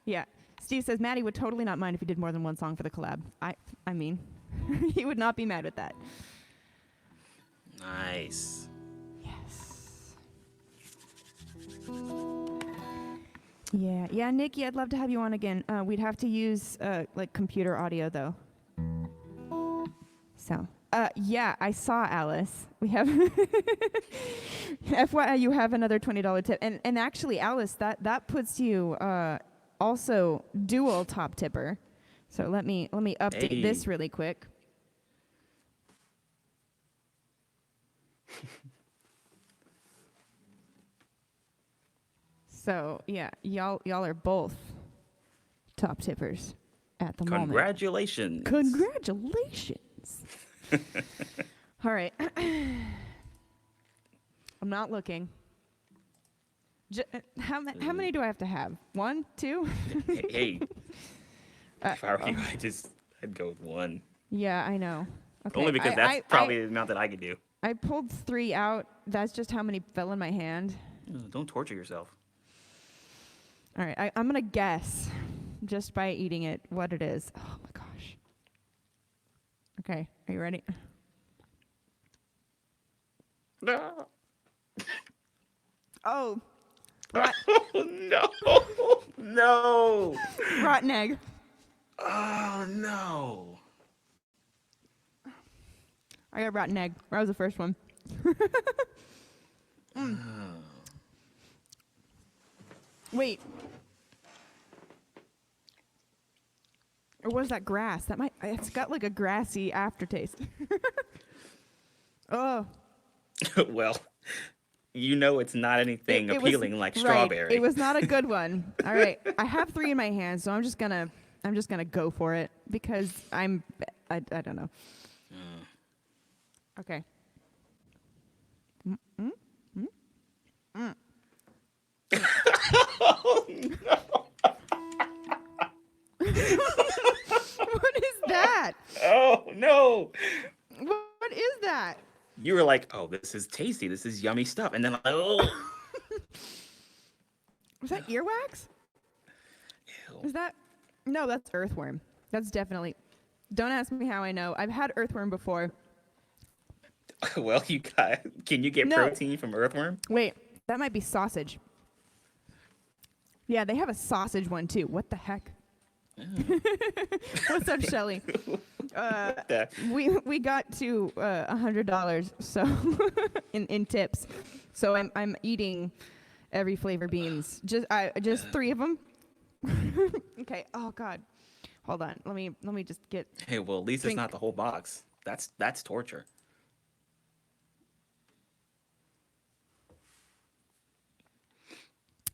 Yeah. Steve says Maddie would totally not mind if you did more than one song for the collab. I mean, he would not be mad with that. Nice. Yes. Yeah, Nikki, I'd love to have you on again. We'd have to use computer audio though. So, yeah, I saw Alice. We have FYI, you have another $20 tip, and actually, Alice, that puts you also dual top tipper. So let me update this really quick. So yeah, y'all are both top tippers at the moment. Congratulations. Congratulations. All right. I'm not looking. How many do I have to have? 1, 2? Hey. If I were you, I'd go with one. Yeah, I know. Okay. Only because that's probably the amount that I could do. I pulled 3 out. That's just how many fell in my hand. Don't torture yourself. All right, I'm going to guess just by eating it what it is. Oh my gosh. Okay, are you ready? No. Oh, Oh no. No. rotten egg. Oh no. I got rotten egg. That was the first one. Wait. Or what is that grass? It's got like a grassy aftertaste. Oh. Well, you know it's not anything It was- appealing like right, strawberry. It was not a good one. All right. I have 3 in my hands, so I'm just gonna go for it because I don't know. Okay. Oh no. What is that? Oh no. What is that? You were like, "Oh, this is tasty. This is yummy stuff." And then like, "Oh." Was that earwax? Ew. Is that? No, that's earthworm. That's definitely. Don't ask me how I know. I've had earthworm before. Well, can you get No. protein from earthworm? Wait, that might be sausage. Yeah, they have a sausage one too. What the heck? What's up, Shelly? We got to $100 so in tips. So I'm eating every flavor beans. Just 3 of them. Okay. Oh God. Hold on. Let me just get. Hey, well, at least Drink. it's not the whole box. That's torture.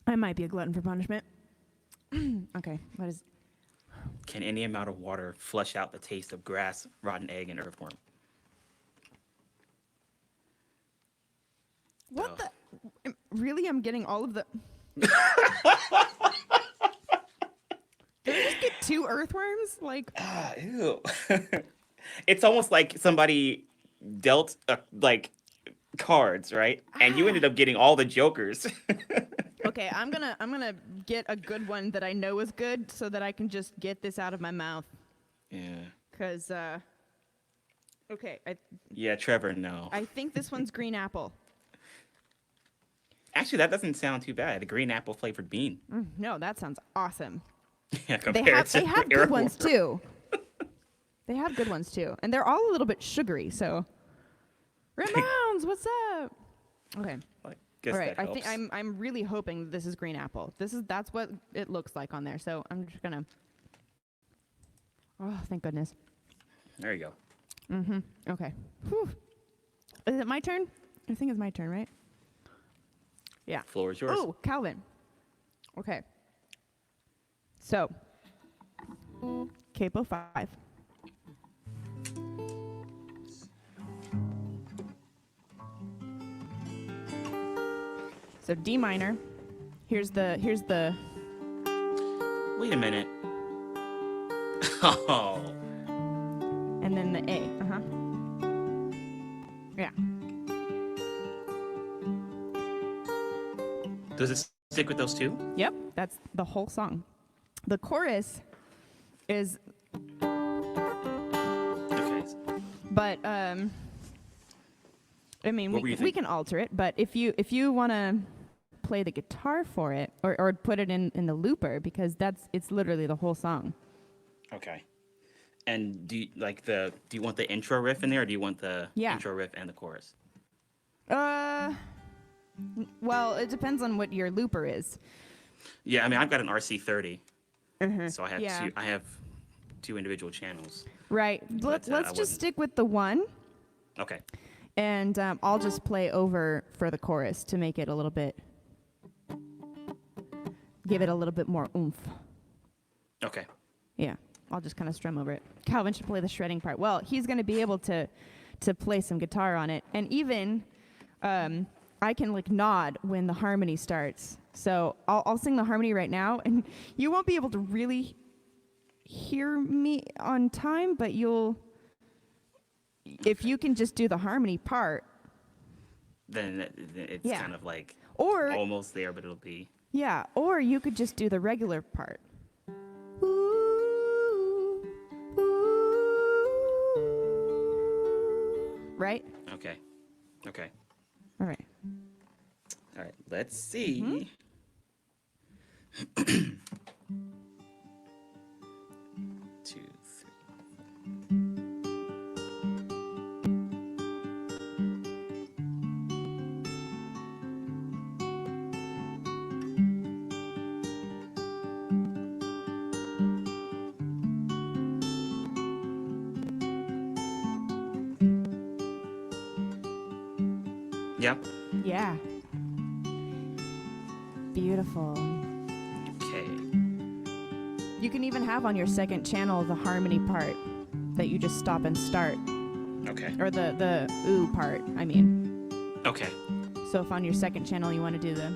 I might be a glutton for punishment. Okay. What is? Can any amount of water flush out the taste of grass, rotten egg, and earthworm? What Oh. the? Really? I'm getting all of the. Did I just get 2 earthworms? Like. Ew. It's almost like somebody dealt like cards, right? And you ended up getting all the jokers. Okay, I'm gonna get a good one that I know is good, so that I can just get this out of my mouth. Yeah. Cause okay, Yeah, Trevor, no. I think this one's green apple. Actually, that doesn't sound too bad. A green apple flavored bean. No, that sounds awesome. Yeah, They compared to have good ones earthworm. too. They have good ones too, and they're all a little bit sugary. So, Ramones, what's up? Okay, I guess all right. that I think helps. I'm really hoping this is green apple. That's what it looks like on there. So I'm just gonna. Oh, thank goodness. There you go. Okay. Whew. Is it my turn? I think it's my turn, right? Yeah. Floor is yours. Oh, Calvin. Okay. So, capo 5. So D minor. Here's the Wait a minute. Oh. and then the A. Yeah. Does it stick with those two? Yep. That's the whole song. The chorus is, Okay. but I mean, What were you we thinking? can alter it. But if you want to play the guitar for it, or put it in the looper, because it's literally the whole song. Okay. And do you want the intro riff in there, or do you want the Yeah. intro riff and the chorus? Well, it depends on what your looper is. Yeah, I mean, I've got an RC30, so I have Yeah. I have 2 individual channels. Right. But, Let's I just wouldn't- stick with the one, Okay. and I'll just play over for the chorus to make it a little bit, give it a little bit more oomph. Okay. Yeah, I'll just kind of strum over it. Calvin should play the shredding part. Well, he's going to be able to play some guitar on it, and even I can like nod when the harmony starts. So I'll sing the harmony right now, and you won't be able to really hear me on time, but if you can just do the harmony part, then it's Yeah. kind of like Or almost there, but it'll be yeah, or you could just do the regular part. Ooh, ooh. Right? okay. Okay. All right. All right. Let's see. Two, three. Yep. Yeah. Beautiful. Okay. You can even have on your second channel the harmony part that you just stop and start. Okay. Or the ooh part, I mean. Okay. So if on your second channel you want to do the...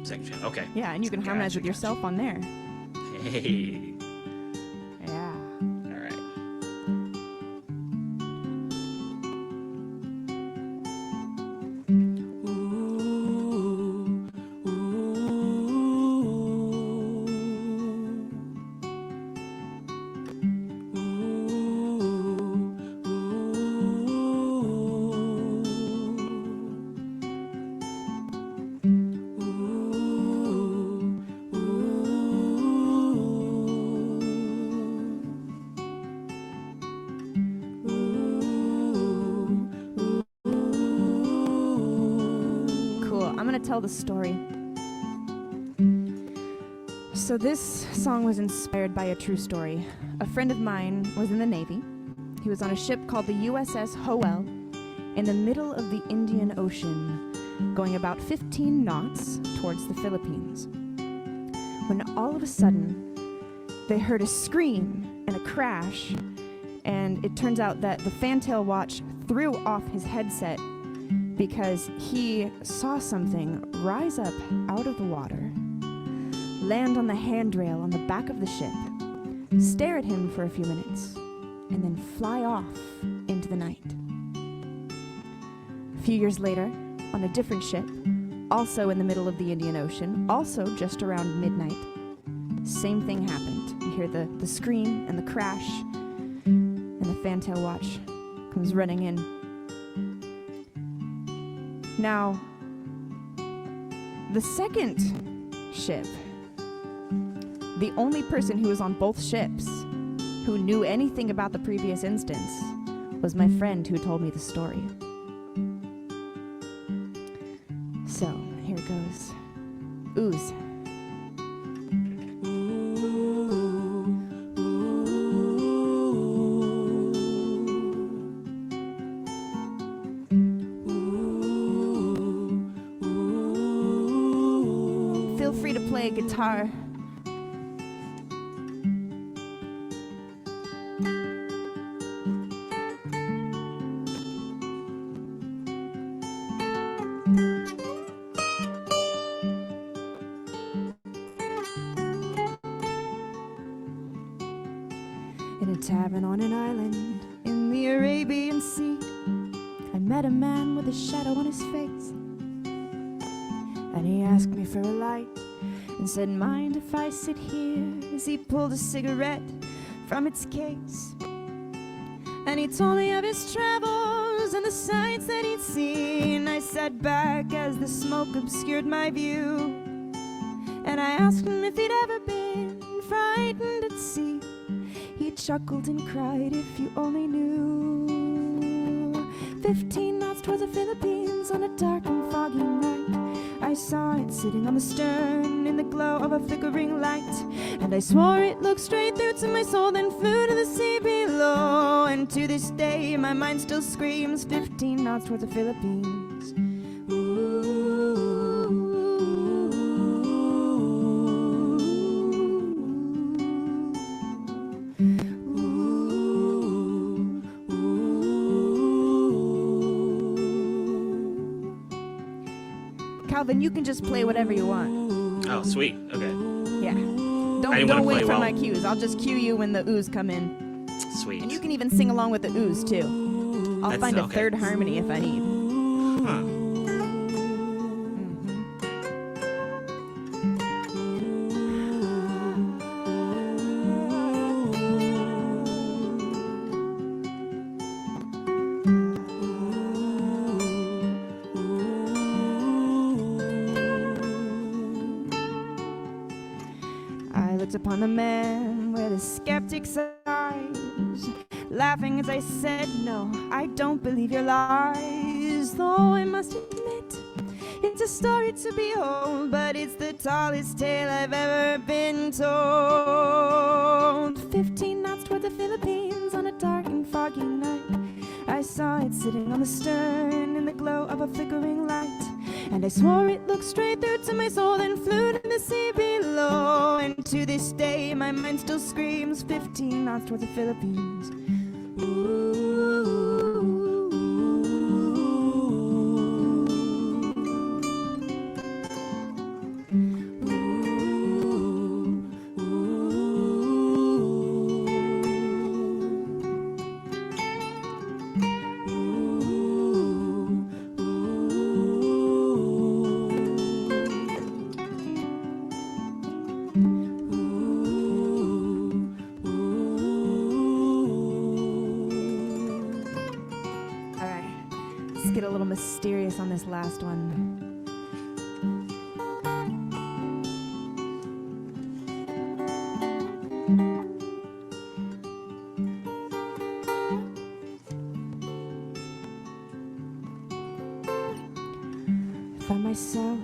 Second channel. Okay. Yeah, and you can harmonize with yourself on there. Hey. Yeah. All right. Cool. I'm going to tell the story. So this song was inspired by a true story. A friend of mine was in the Navy. He was on a ship called the USS Howell in the middle of the Indian Ocean, going about 15 knots towards the Philippines. When all of a sudden, they heard a scream and a crash, and it turns out that the fantail watch threw off his headset because he saw something rise up out of the water, land on the handrail on the back of the ship, stare at him for a few minutes, and then fly off into the night. A few years later, on a different ship, also in the middle of the Indian Ocean, also just around midnight, same thing happened. You hear the scream and the crash, and the fantail watch comes running in. Now, the second ship, the only person who was on both ships who knew anything about the previous instance was my friend who told me the story. So, here it goes. Ooze. Feel free to play guitar. In a tavern on an island in the Arabian Sea, I met a man with a shadow on his face. And he asked me for a light and said, "Mind if I sit here?" As he pulled a cigarette from its case. And he told me of his travels and the sights that he'd seen. I sat back as the smoke obscured my view, and I asked him if he'd ever been frightened at sea. He chuckled and cried, "If you only knew." 15 knots towards the Philippines on a dark and foggy night. I saw it sitting on the stern in the glow of a flickering light, and I swore it looked straight through to my soul, then flew to the sea below. And to this day my mind still screams 15 knots towards the Philippines. Calvin, you can just play whatever you want. Oh, sweet. Okay. Yeah. didn't Don't wanna wait play for well. my cues. I'll just cue you when the ooze come in. Sweet. And you can even sing along with the ooze too. I'll That's find a okay. third harmony if I need. Huh. I looked upon the man with a skeptic's eyes, laughing as I said, no, I don't believe your lies. Though I must admit, it's a story to behold, but it's the tallest tale I've ever been told. 15 knots toward the Philippines on a dark and foggy night. I saw it sitting on the stern in the glow of a flickering light. And I swore it looked straight through to my soul, then flew to the sea below. And to this day, my mind still screams 15 knots toward the Philippines. Let's get a little mysterious on this last one. I find myself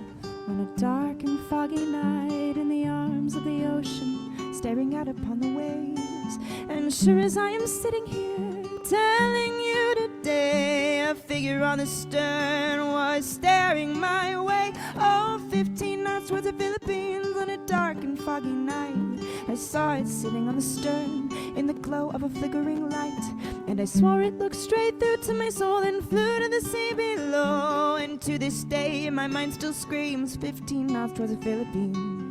on a dark and foggy night in the arms of the ocean, staring out upon the waves. And sure as I am sitting here telling you today, a figure on the stern was staring my way. Oh, 15 knots towards the Philippines on a dark and foggy night. I saw it sitting on the stern in the glow of a flickering light. And I swore it looked straight through to my soul and flew to the sea below. And to this day my mind still screams 15 knots towards the Philippines.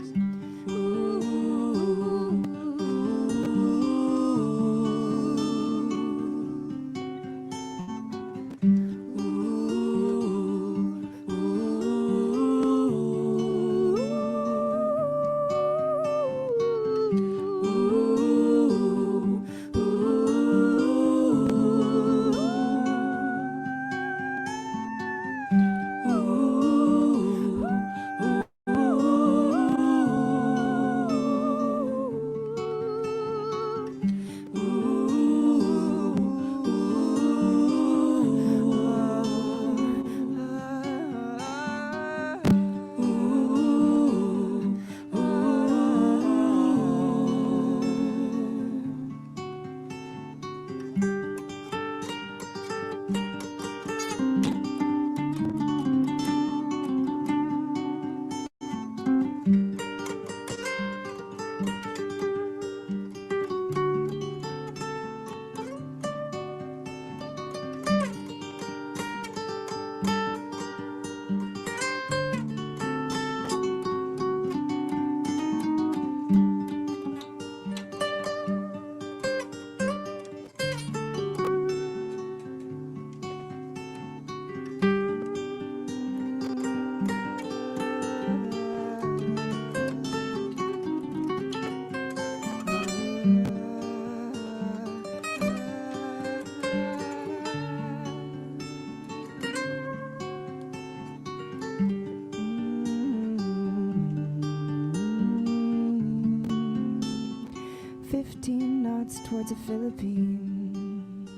Towards the Philippines.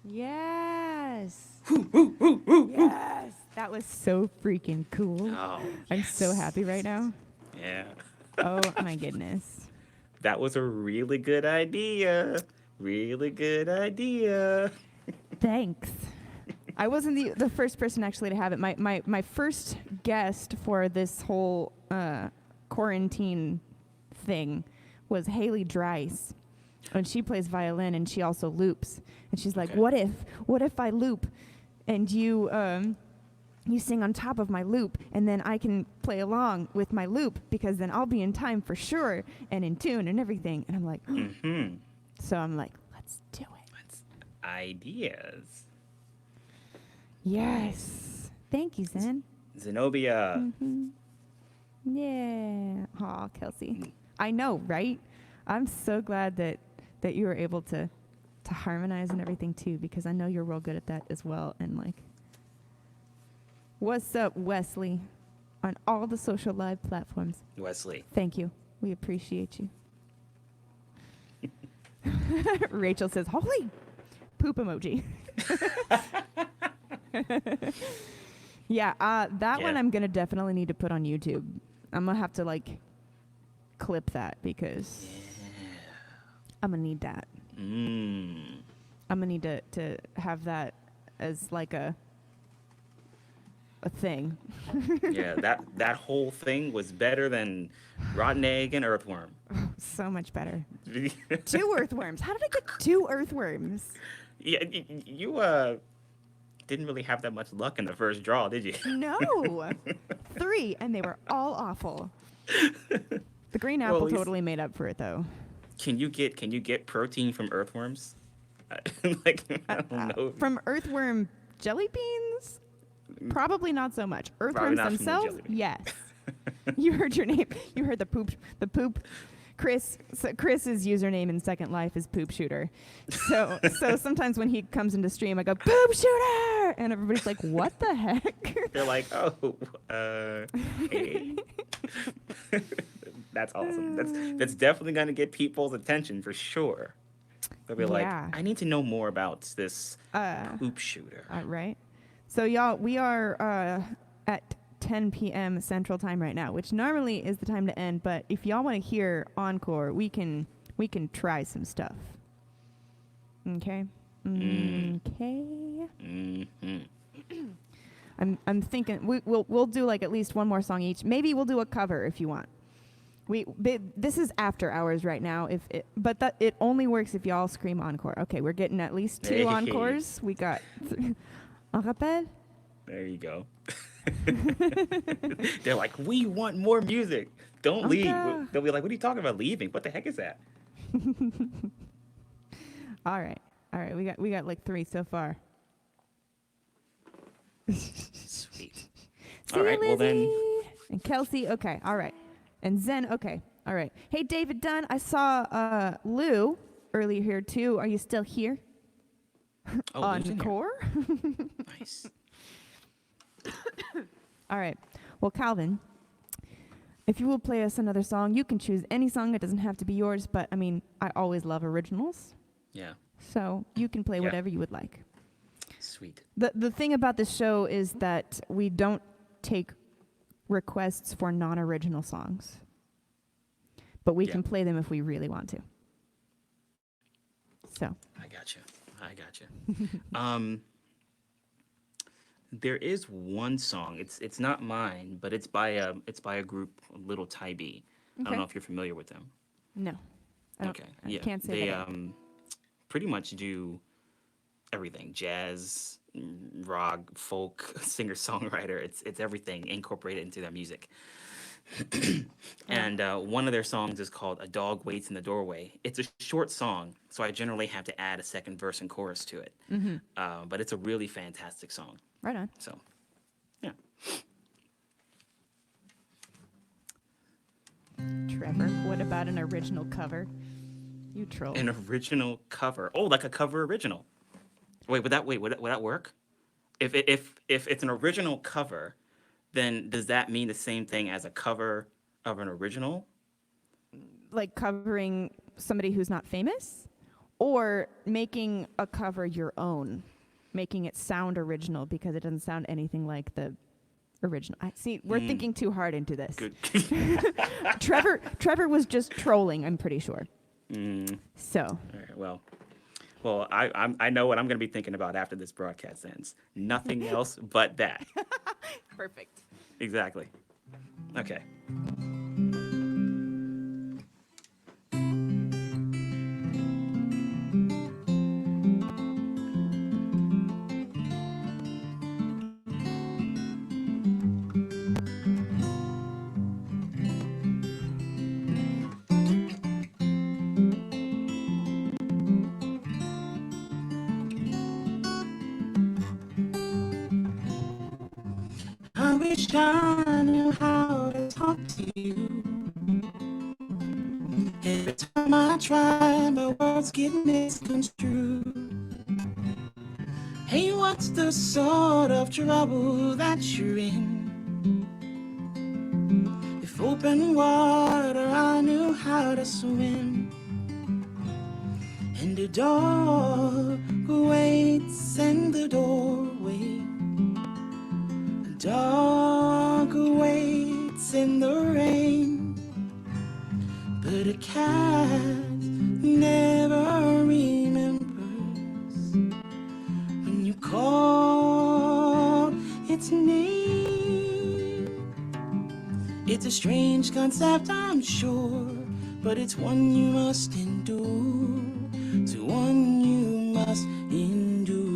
Yes. Yes. That was so freaking cool. Oh, I'm yes. so happy right now. Yeah. Oh my goodness. That was a really good idea. Really good idea. Thanks. I wasn't the first person actually to have it. My first guest for this whole quarantine thing was Haley Dryce, and she plays violin and she also loops, and she's like, Okay. what if I loop and you sing on top of my loop, and then I can play along with my loop, because then I'll be in time for sure and in tune and everything. And I'm like, Mm-hmm. so I'm like, let's do it. ideas. Nice. Yes. Thank you, Zen. Zenobia. Mm-hmm. Yeah. Aw, Kelsey. Mm, I know, right? I'm so glad that you were able to harmonize and everything too, because I know you're real good at that as well. And like, what's up, Wesley? On all the social live platforms. Wesley. Thank you. We appreciate you. Rachel says, "Holy poop emoji." Yeah, that one Yeah. I'm gonna definitely need to put on YouTube. I'm gonna have to like clip that because I'm gonna need that. Mm. I'm gonna need to have that as like a thing. Yeah, that whole thing was better than rotten egg and earthworm. So much better. 2 earthworms. How did I get 2 earthworms? Yeah, you didn't really have that much luck in the first draw, did you? No, 3, and they were all awful. The green Well, apple at least totally made up for it, though. can you get protein from earthworms? Like I don't know. From earthworm jelly beans, probably not so much. Probably Earthworms not from the themselves, jelly bean. yes. You heard your name. You heard the poop. The poop. Chris's username in Second Life is Poop Shooter. So sometimes when he comes into stream, I go Poop Shooter, and everybody's like, "What the heck?" They're like, oh, hey. That's awesome. That's definitely gonna get people's attention for sure. They'll be like, Yeah. I need to know more about this Uh, poop shooter. right. So y'all, we are at 10 p.m. Central Time right now, which normally is the time to end. But if y'all want to hear encore, we can try some stuff. Okay. Okay. Mm-hmm. I'm thinking we'll do like at least one more song each. Maybe we'll do a cover if you want. This is after hours right now. But that it only works if y'all scream encore. Okay, we're getting at least 2 Hey. encores. We got un rappel. There you go. They're like, we want more music. Don't leave. Encore. They'll be like, what are you talking about leaving? What the heck is that? All right. We got like 3 so far. Sweet. See All right, you, well then. Lizzie. And Kelsey, okay, all right. And Zen, okay, all right. Hey, David Dunn, I saw Lou earlier here too. Are you still here? Oh, Lou's in here. Encore? Nice. All right. Well, Calvin, if you will play us another song, you can choose any song. It doesn't have to be yours, but I mean, I always love originals. Yeah. So you can play Yeah. whatever you would like. Sweet. The thing about this show is that we don't take requests for non-original songs, but we Yeah. can play them if we really want to. So I got you. There is one song. It's not mine, but it's by a group, Little Ty B. I don't Okay. know if you're familiar with them. no, I Okay. I Yeah. can't say They that. pretty much do everything: jazz, rock, folk, singer songwriter. It's everything incorporated into their music. And one of their songs is called "A Dog Waits in the Doorway." It's a short song, so I generally have to add a second verse and chorus to it. But it's a really fantastic song. Right on. So, yeah. Trevor, what about an original cover? You troll. An original cover. Oh, like a cover original. Would that work? If it's an original cover, then does that mean the same thing as a cover of an original? Like covering somebody who's not famous, or making a cover your own, making it sound original because it doesn't sound anything like the original. I see. We're thinking too hard into this. Good. Trevor was just trolling. I'm pretty sure. So All right, well, I know what I'm going to be thinking about after this broadcast ends. Nothing else but that. perfect. Exactly. Okay. wish I knew how to talk to you. Every time I try, my words get misconstrued. Hey, what's the sort of trouble that you're in? If open water I knew how to swim, and the dog waits in the doorway, the dog waits in the rain, but a cat never remembers when you call its name. It's a strange concept, I'm sure, but it's one you must endure. It's one you must endure.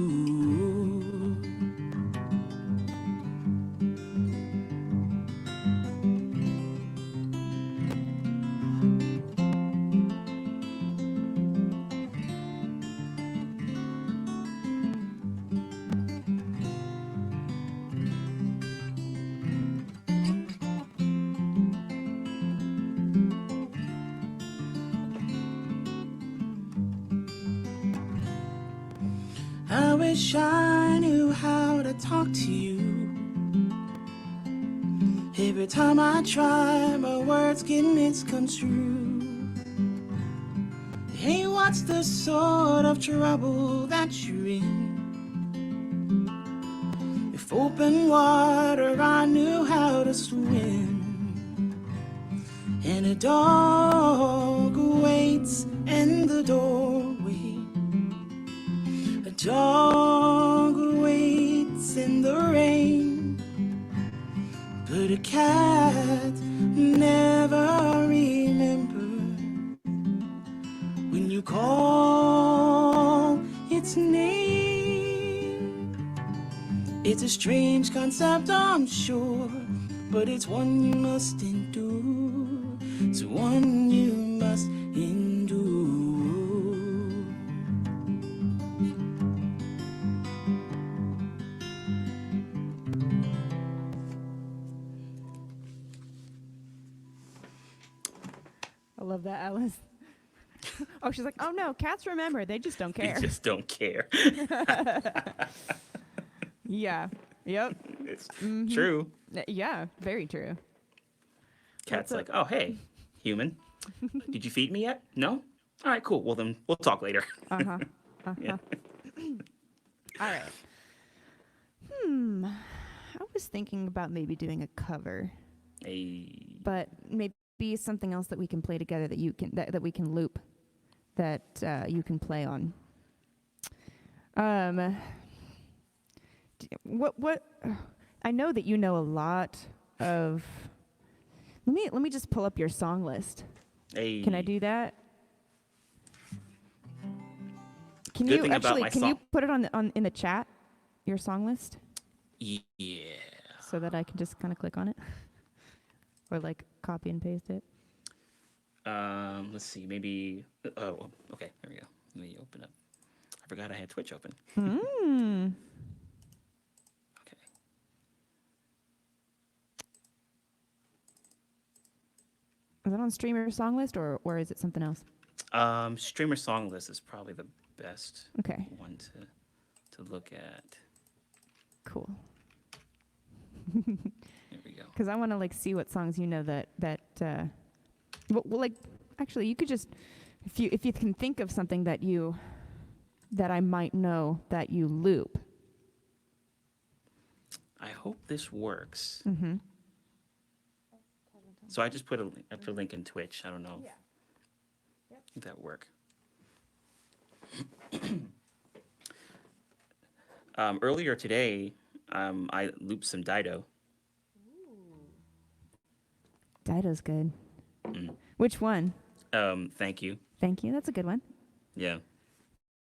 I wish I knew how to talk to you. Every time I try, my words get misconstrued. Hey, what's the sort of trouble that you're in? If open water I knew how to swim, and a dog waits in the doorway, a dog waits in the rain, but a cat never remembers when you call its name. It's a strange concept, I'm sure, but it's one you must endure. It's one you must endure. I love that, Alice. Oh, she's like, oh no, cats remember. They just don't care. They just don't care. Yeah. Yep. It's true. Yeah, very true. Cat's like, oh, hey, human. Did you feed me yet? No? All right, cool. Well, then we'll talk later. Uh-huh. Yeah. All right. I was thinking about maybe doing a cover, but maybe something else that we can play together that you can that we can loop, that you can play on. What? I know that you know a lot of. Let me just pull up your song list. Hey. Can I do that? Can Good you thing about actually? my Can song- you put it on in the chat? Your song list, Yeah. so that I can just kind of click on it, or like copy and paste it. Let's see. Maybe. Oh, okay. There we go. Let me open up. I forgot I had Twitch open. Hmm. Okay. Is that on streamer song list or is it something else? Streamer song list is probably the best Okay. one to look at. Cool. There we go. Because I want to like see what songs you know that well, like actually you could just if you can think of something that I might know that you loop. I hope this works. Mm-hmm. So I just put a link in Twitch. I don't know Yeah. if that work. Earlier today, I looped some Dido. Dido's good. Which one? Thank you. Thank you. That's a good one. Yeah.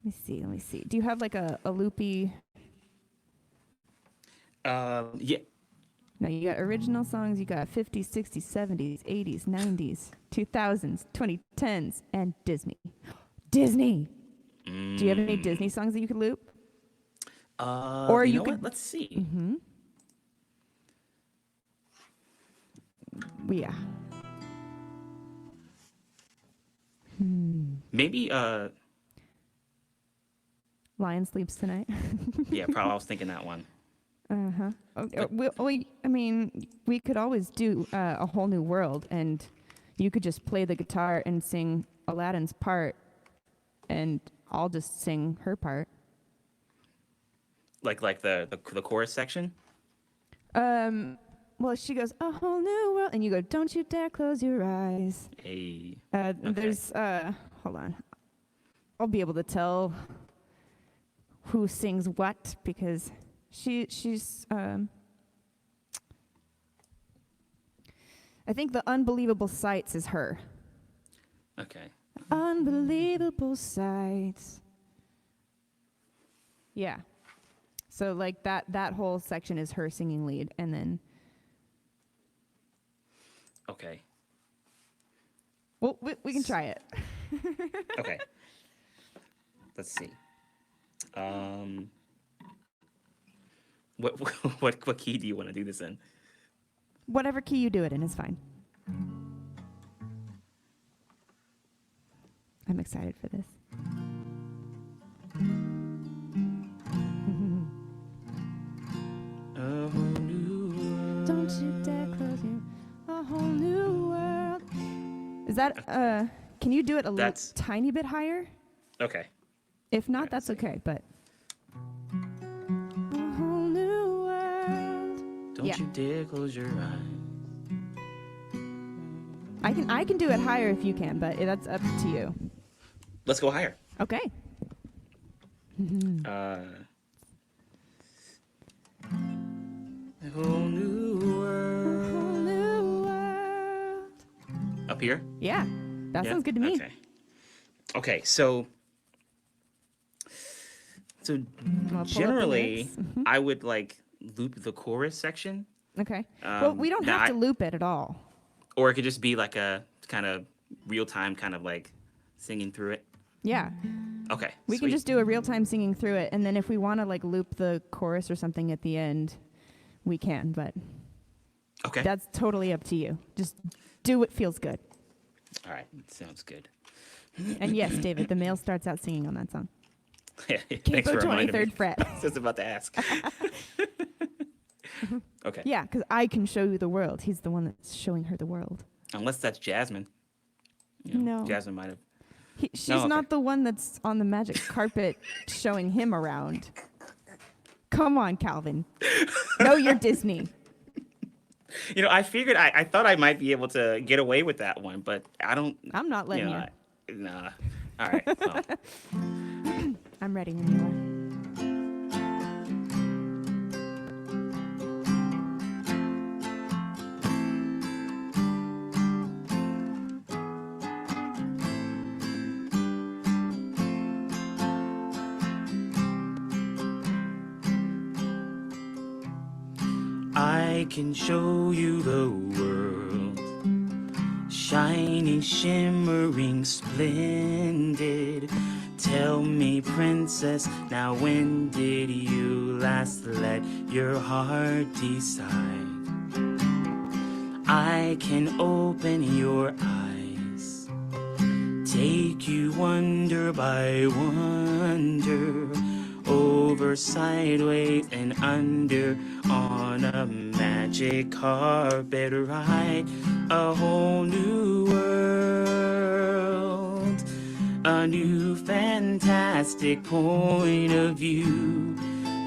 Let me see. Do you have like a loopy? Yeah. No, you got original songs. You got 50s, 60s, 70s, 80s, 90s, 2000s, 2010s, and Disney. Disney. Do you have any Disney songs that you could loop? Or you know could... what? Let's see. Mm-hmm. Yeah. Maybe Lion sleeps tonight. yeah, probably I was thinking that one. Uh-huh. Like, I mean, we could always do a whole new world, and you could just play the guitar and sing Aladdin's part, and I'll just sing her part. like the chorus section. Well, she goes, a whole new world, and you go, don't you dare close your eyes. Hey. There's, hold on. I'll be able to tell who sings what, because she's, I think the Unbelievable Sights is her. Okay. Unbelievable Sights. Yeah. So like that whole section is her singing lead, and then Okay. well, we can try it. Okay. Let's see. What what key do you want to do this in? Whatever key you do it in is fine. I'm excited for this. A whole new world. Don't you dare close your a whole new world. Is that can you do it a tiny bit higher? Okay. If not, that's okay, but a whole new world. Don't you dare close your eyes. I can do it higher if you can, but that's up to you. Let's go higher. Okay. A whole new world. A whole new world. Up here? Yeah. That sounds good to me. Okay. Okay, so generally I would like loop the chorus section. Okay. Well, we don't have to loop it at all. Or it could just be like a kind of real time kind of like singing through it. Yeah. Okay. We can just do a real time singing through it, and then if we want to like loop the chorus or something at the end, we can, but okay. That's totally up to you. Just do what feels good. All right. Sounds good. And yes, David, the male starts out singing on that song. Thanks for reminding me. 23rd fret. I was just about to ask. Okay. Yeah, because I can show you the world. He's the one that's showing her the world. Unless that's Jasmine. No. Jasmine might have. She's not the one that's on the magic carpet showing him around. Come on, Calvin. No, you're Disney. I figured I thought I might be able to get away with that one, but I don't. I'm not letting you. Nah. All right. Well. I'm ready when you are. I can show you the world, shining, shimmering, splendid. Tell me, princess, now when did you last let your heart decide? I can open your eyes, take you wonder by wonder, over, sideways, and under, on a magic carpet ride, a whole new world, a new fantastic point of view.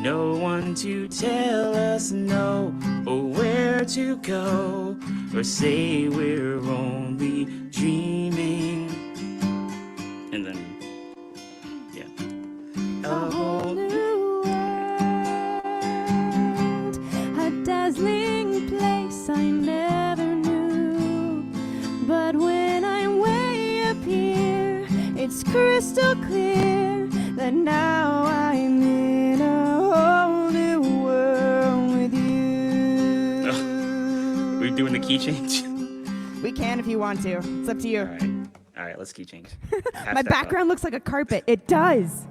No one to tell us no, or where to go, or say we're only dreaming. And then, yeah. A whole new world, a dazzling place I never knew. But when I'm way up here, it's crystal clear that now I'm in a whole new world with you. We're doing the key change? We can if you want to. It's up to you. All right, let's key change. My background looks like a carpet. It does.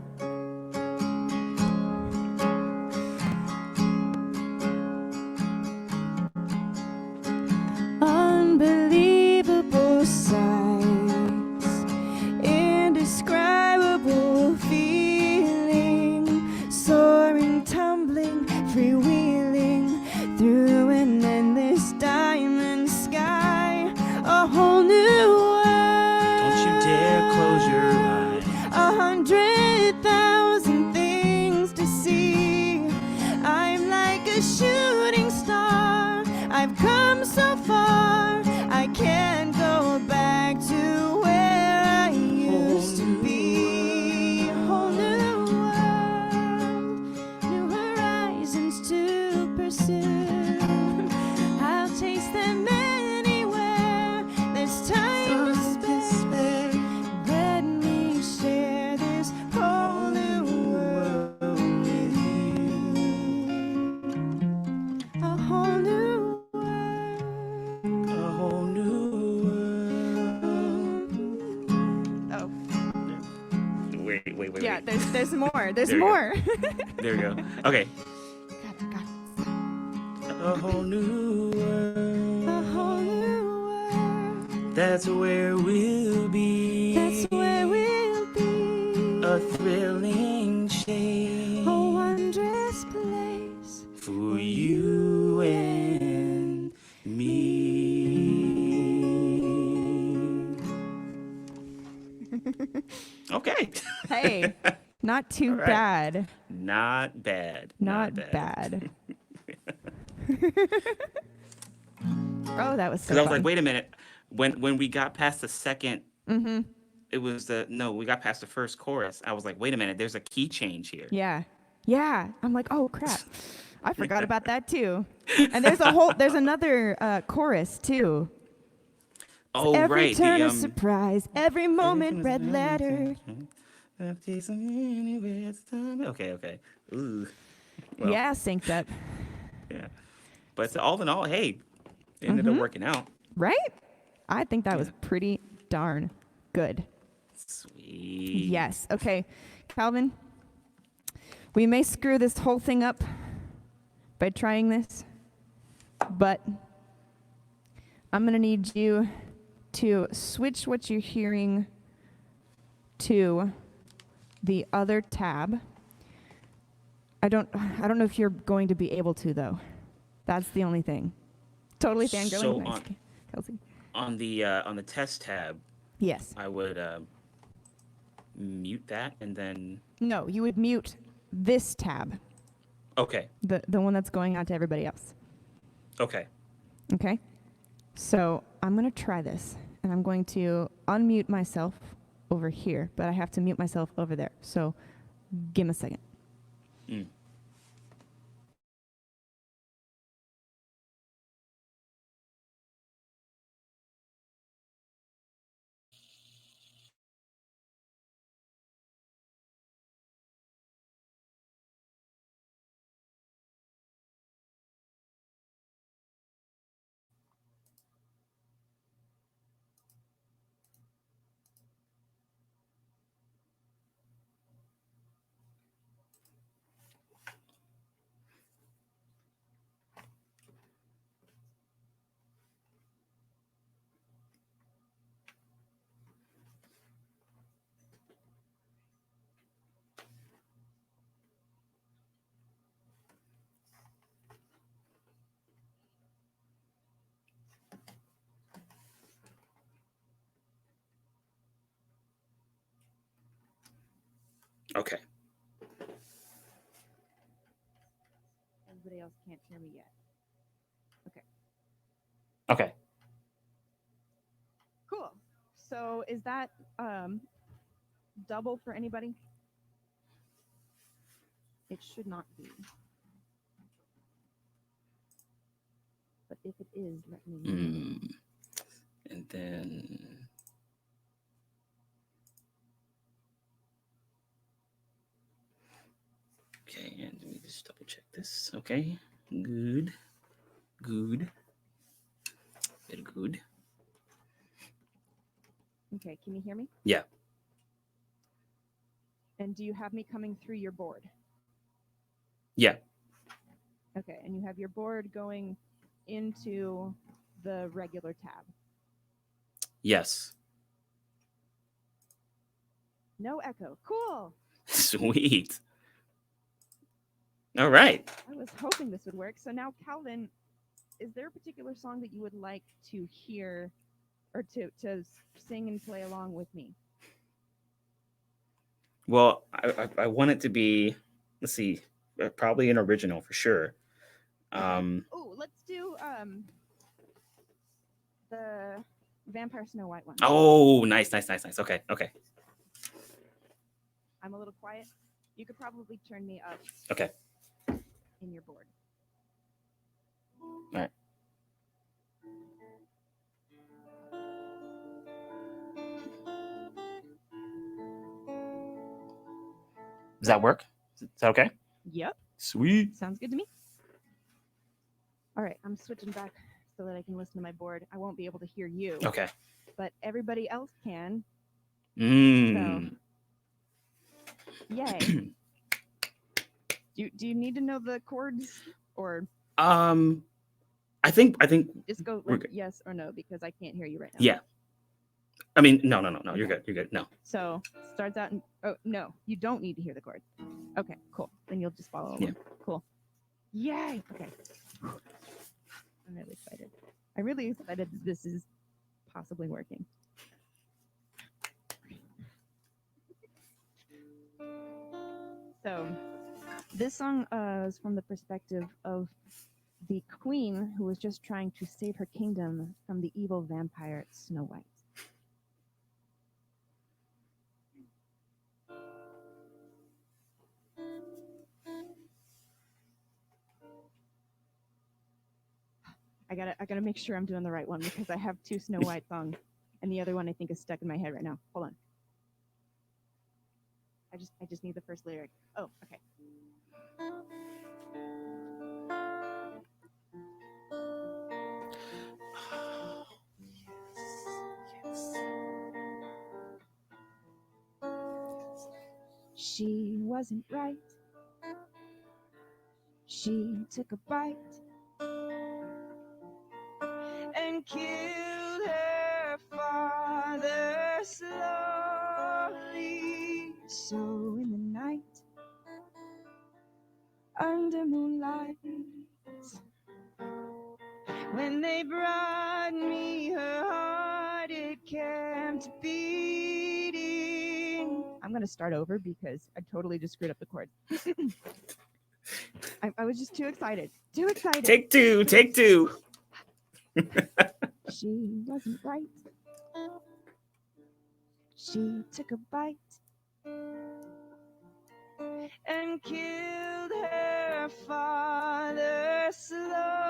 a shooting star. I've come so far, I can't go back to where I used to be. A whole new world, new horizons to pursue. I'll chase them anywhere. There's time to spare. Let me share this whole new world with you. A whole new world. A whole new world. Oh, Wait. yeah. There's more. There's There we go. more. There we go. Okay. Got it. A whole new world. A whole new world. That's where we'll be. That's where we'll be. A thrilling change. A wondrous place for you and me. Okay. Hey, not too All right. bad. Not bad. Not bad. Oh, that was so Because I was fun. like, wait a minute. When we got past the second, Mm-hmm. it was we got past the first chorus. I was like, wait a minute, there's a key change here. Yeah. Yeah. I'm like, oh crap. I forgot about that too. And there's another chorus too. Oh, Every right. turn a surprise, every moment red letter. Okay. Ooh. Well, Yeah, synced up. yeah. But all in all, hey, it ended up working out. Right? I think that was pretty darn good. Sweet. Yes. Okay, Calvin, we may screw this whole thing up by trying this, but I'm going to need you to switch what you're hearing to the other tab. I don't know if you're going to be able to, though. That's the only thing. Totally fangirling. So Nice, Kelsey. on the test tab, Yes. I would mute that and then. No, you would mute this tab, Okay. the one that's going out to everybody else. Okay. Okay? So I'm going to try this, and I'm going to unmute myself over here, but I have to mute myself over there. So give me a second. Mm. Okay. Everybody else can't hear me yet. Okay. Okay. Cool. So is that double for anybody? It should not be. But if it is, let me know. And then. Okay, and let me just double check this. Okay, good. Very good. Okay, can you hear me? Yeah. And do you have me coming through your board? Yeah. Okay, and you have your board going into the regular tab. Yes. No echo. Cool. Sweet. All right. I was hoping this would work. So now, Calvin, is there a particular song that you would like to hear or to sing and play along with me? Well, I want it to be, let's see, probably an original for sure. Oh, let's do the Vampire Snow White one. Oh, nice, nice, nice, nice. Okay, okay, I'm a little quiet. You could probably turn me up okay. in your board. All right. Does that work? Is that okay? Yep. Sweet. Sounds good to me. All right, I'm switching back so that I can listen to my board. I won't be able to hear you, Okay. but everybody else can. Mm. Yay. Do you need to know the chords or I think just go we're like good. yes or no because I can't hear you right now. Yeah. I mean, no, no, no, no. You're Okay. good. You're good. No. So starts out in oh no, you don't need to hear the chords. Okay, cool. Then you'll just follow along. Yeah. Cool. Yay. Okay. I'm really excited. I'm really excited that this is possibly working. So this song is from the perspective of the queen who was just trying to save her kingdom from the evil vampire Snow White. I gotta make sure I'm doing the right one because I have two Snow White songs, and the other one I think is stuck in my head right now. Hold on. I just need the first lyric. Oh, okay. She wasn't right. She took a bite and killed her father slowly. So in the night, under moonlight, when they brought me her heart, it kept beating. I'm gonna start over because I totally just screwed up the chord. I was just too excited. Too excited. Take two. Take two. She wasn't right. She took a bite and killed her father slowly.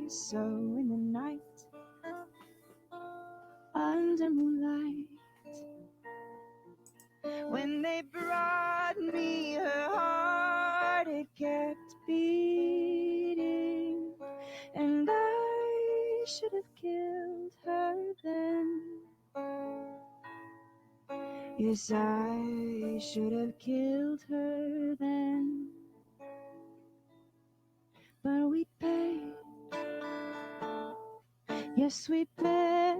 So in the night, under moonlight, when they brought me her heart, it kept beating, and I should have killed her then. Yes, I should have killed her then. But we paid. Yes, we paid.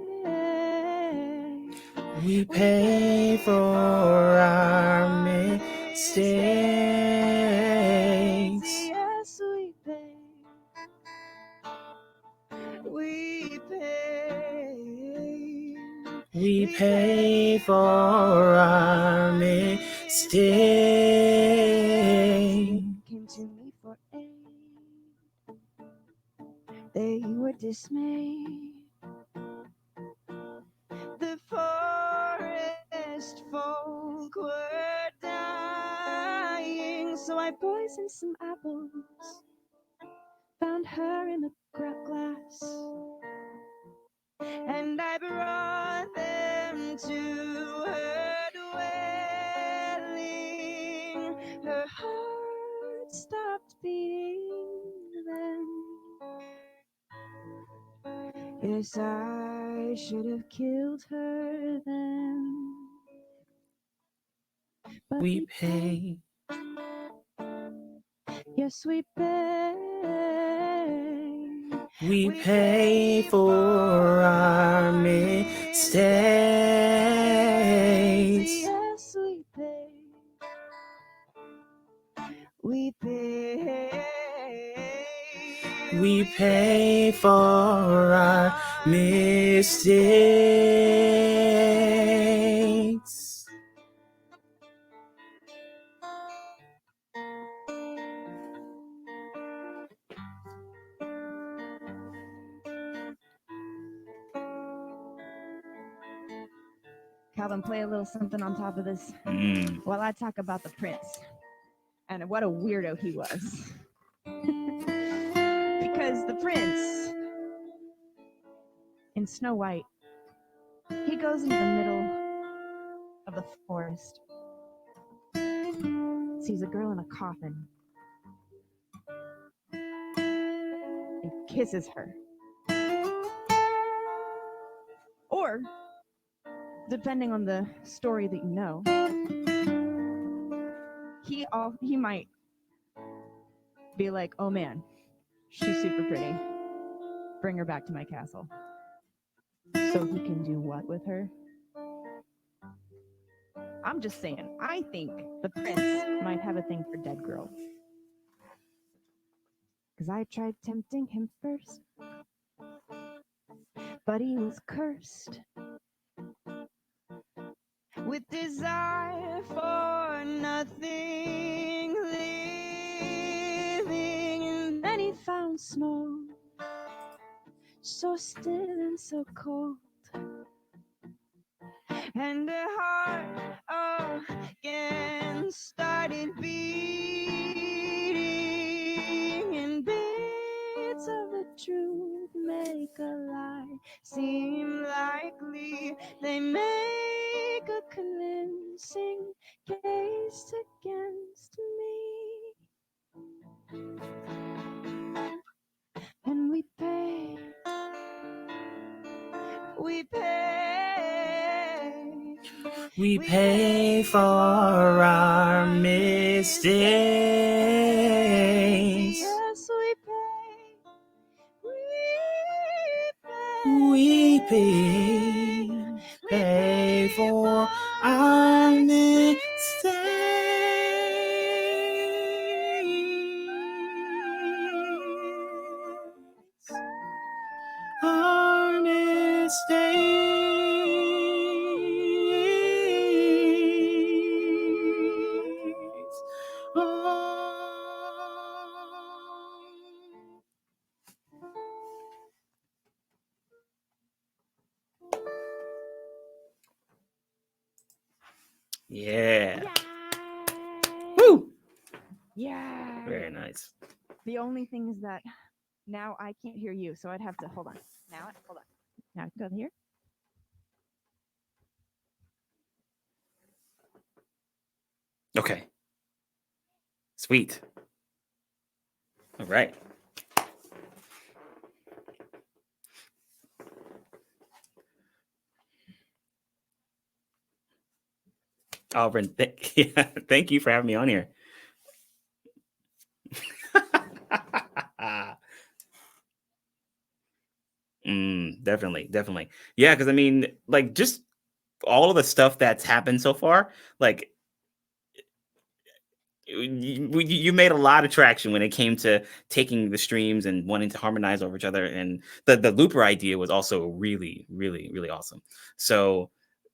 We pay for our mistakes. Yes, we pay. We pay. We pay for our mistakes. Came to me for aid. They were dismayed. The forest folk were dying, so I poisoned some apples. Found her in the glass, and I brought them to her dwelling. Her heart stopped beating then. Yes, I should have killed her then. But We pay. Yes, we pay. We pay for our mistakes. Yes, we pay. We pay. We pay for our mistakes. Calvin, play a little something on top of this Mm. while I talk about the prince and what a weirdo he was. Because the prince in Snow White, he goes into the middle of the forest, sees a girl in a coffin, and kisses her. Or, depending on the story that you know, he might be like, oh man, she's super pretty. Bring her back to my castle. So he can do what with her? I'm just saying, I think the prince might have a thing for dead girls. Because I tried tempting him first, but he was cursed with desire for nothing living. And then he found snow, so still and so cold, and a heart again started beating, and bits of the truth make a lie seem likely. They make a convincing case against me, and we pay. We pay for our mistakes. Yes, we pay. We pay for our mistakes. Our mistakes. Oh. Yeah. Woo! Yeah. Very nice. The only thing is that now I can't hear you, so I'd have to hold on. Hold on. Now I can go here. Okay. Sweet. All right. Auburn, thank you for having me on here. Definitely. Yeah, because I mean, like, just all of the stuff that's happened so far, like, you made a lot of traction when it came to taking the streams and wanting to harmonize over each other, and the looper idea was also really awesome. So,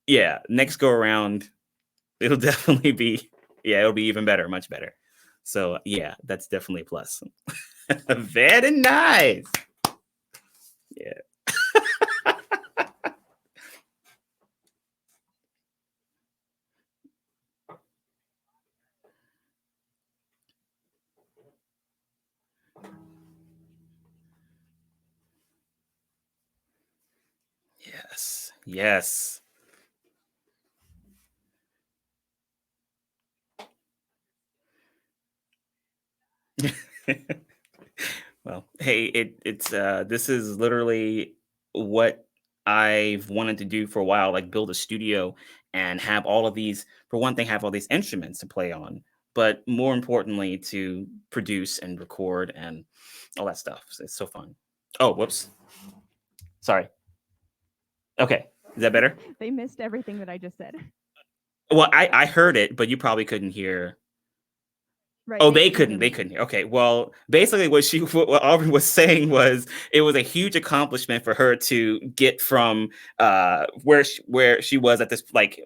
yeah, next go around, it'll definitely be, yeah, it'll be even better, much better. So, yeah, that's definitely a plus. Very nice. Yeah. Yes. Well, hey, it's this is literally what I've wanted to do for a while, like build a studio and have all of these, for one thing, have all these instruments to play on, but more importantly, to produce and record and all that stuff. So it's so fun. Oh, whoops. Sorry. Okay. Is that better? They missed everything that I just said. Well, I heard it, but you probably couldn't hear. Right. Oh, They they couldn't hear couldn't. They me. couldn't hear. Okay. Well, basically, what Aubrey was saying was it was a huge accomplishment for her to get from where she was at this, like,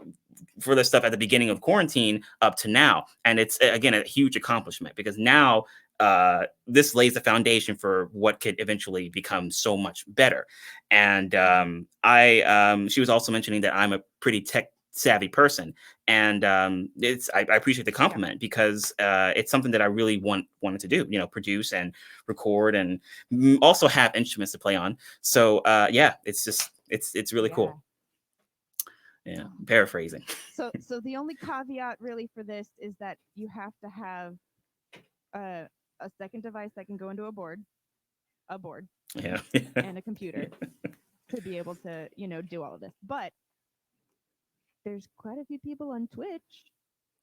for the stuff at the beginning of quarantine up to now, and it's again a huge accomplishment because now this lays the foundation for what could eventually become so much better. And I she was also mentioning that I'm a pretty savvy person, and I appreciate the compliment because it's something that I really wanted to do. Produce and record, and also have instruments to play on. So yeah, it's really Yeah. cool. Yeah, paraphrasing. So the only caveat really for this is that you have to have a second device that can go into a board, Yeah. and a computer to be able to, do all of this. But there's quite a few people on Twitch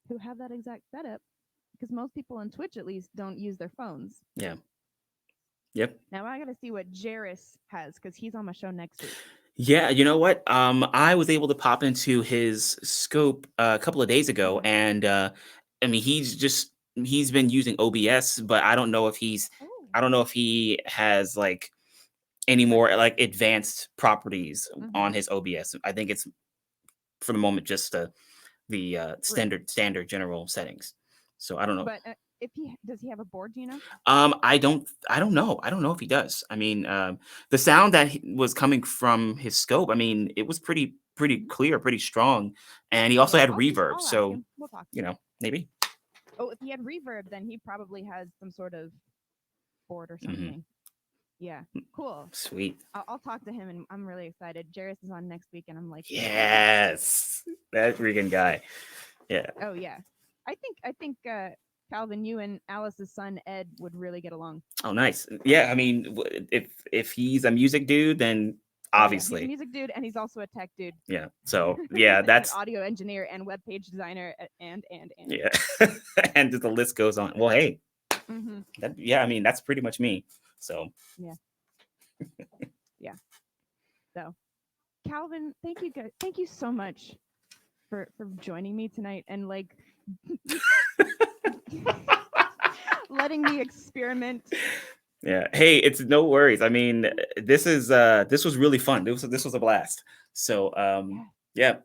who have that exact setup, because most people on Twitch, at least, don't use their phones. Yeah. Yep. Now I got to see what Jairus has, because he's on my show next week. Yeah, you know what? I was able to pop into his scope a couple of days ago, and I mean, he's been using OBS, but Oh. I don't know if he has like any more like advanced properties on his OBS. I think it's for the moment just the standard general settings. So I don't know. But if does he have a board? Do you know? I don't know. I don't know if he does. I mean, the sound that was coming from his scope, I mean, it was pretty clear, pretty strong, and he also had reverb. I'll ask So him. We'll talk to him. Maybe. Oh, if he had reverb, then he probably has some sort of board or something. Yeah, cool. Sweet. I'll talk to him, and I'm really excited. Jairus is on next week, and I'm like, yes, that freaking guy. Yeah. Oh yeah, I think Calvin, you and Alice's son Ed would really get along. Oh, nice. Yeah, I mean, if he's a music dude, then obviously he's a music dude, and he's also a tech dude. Yeah. So yeah, that's an audio engineer and web page designer, and yeah, and the list goes on. Well, hey, I mean, that's pretty much me. So yeah. Yeah. So, Calvin, thank you so much for joining me tonight, and like letting me experiment. Yeah. Hey, it's no worries. I mean, this was really fun. This was a blast. So yeah,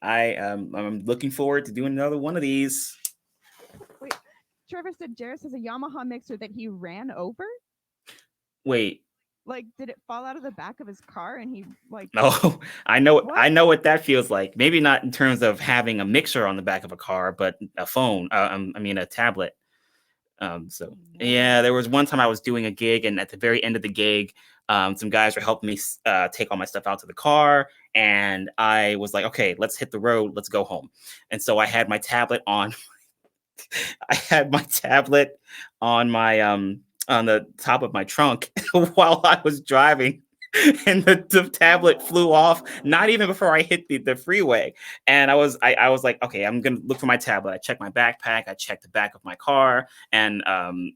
I'm looking forward to doing another one of these. Wait, Trevor said Jairus has a Yamaha mixer that he ran over. Wait. Like, did it fall out of the back of his car and he like? No, I know what that feels like. Maybe not in terms of having a mixer on the back of a car, but a phone. I mean, a tablet. So yeah, there was one time I was doing a gig, and at the very end of the gig, some guys were helping me take all my stuff out to the car, and I was like, okay, let's hit the road, let's go home. And so I had my tablet on. I had my tablet on my on the top of my trunk while I was driving. And the tablet flew off not even before I hit the freeway. And I was like, okay, I'm gonna look for my tablet. I checked my backpack, I checked the back of my car, and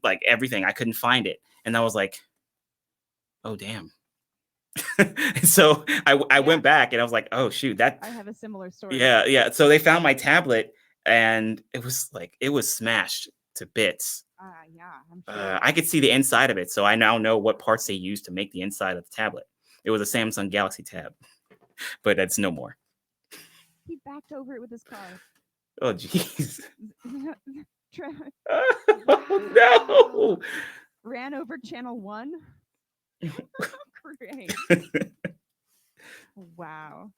like everything. I couldn't find it. And I was like, oh damn. So I went back, and I was like, oh shoot, that I have a similar story. Yeah. So they found my tablet, and it was smashed to bits. Yeah, I'm sure. I could see the inside of it, so I now know what parts they used to make the inside of the tablet. It was a Samsung Galaxy Tab, but it's no more. He backed over it with his car. Oh, jeez. Oh, no. Ran over channel 1. Great. Wow.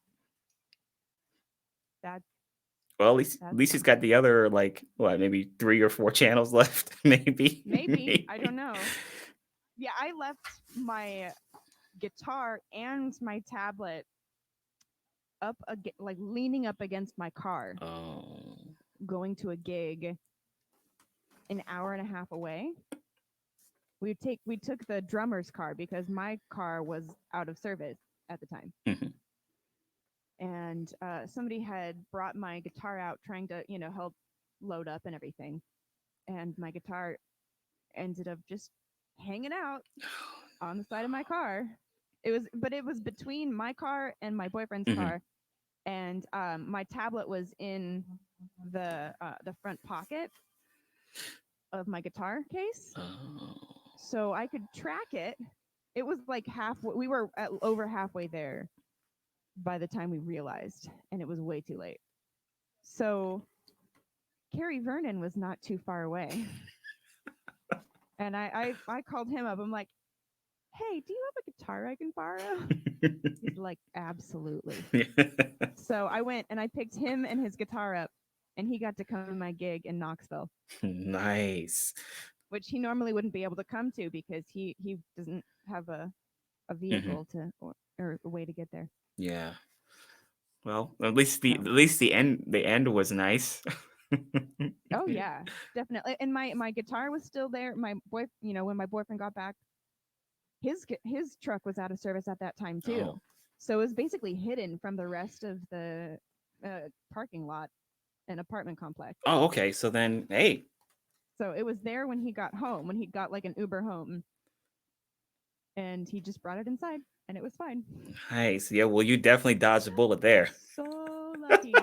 That's well, at least he's got the other like maybe 3 or 4 channels left. maybe. I don't know. Yeah, I left my guitar and my tablet up like leaning up against my car. Oh. Going to a gig an hour and a half away. We took the drummer's car because my car was out of service at the time. And somebody had brought my guitar out trying to, help load up and everything. And my guitar ended up just hanging out on the side of my car. It was between my car and my boyfriend's car. And my tablet was in the front pocket of my guitar case. So I could track it. It was like halfway. We were over halfway there by the time we realized, and it was way too late. So Carrie Vernon was not too far away. And I called him up. I'm like, hey, do you have a guitar I can borrow? He's like, absolutely. So I went and I picked him and his guitar up, and he got to come to my gig in Knoxville, Nice. which he normally wouldn't be able to come to because he doesn't have a Hmm. vehicle to or a way to get there. Yeah. Well, at So, least the end was nice. oh yeah, definitely. And my guitar was still there. My boy, when my boyfriend got back, his truck was out of service at that time too. Oh. So it was basically hidden from the rest of the parking lot and apartment complex. Oh, okay. So then, hey, So it was there when he got home, when he got like an Uber home, and he just brought it inside, and it was fine. nice. Yeah, well, you definitely dodged a bullet I there. was so lucky.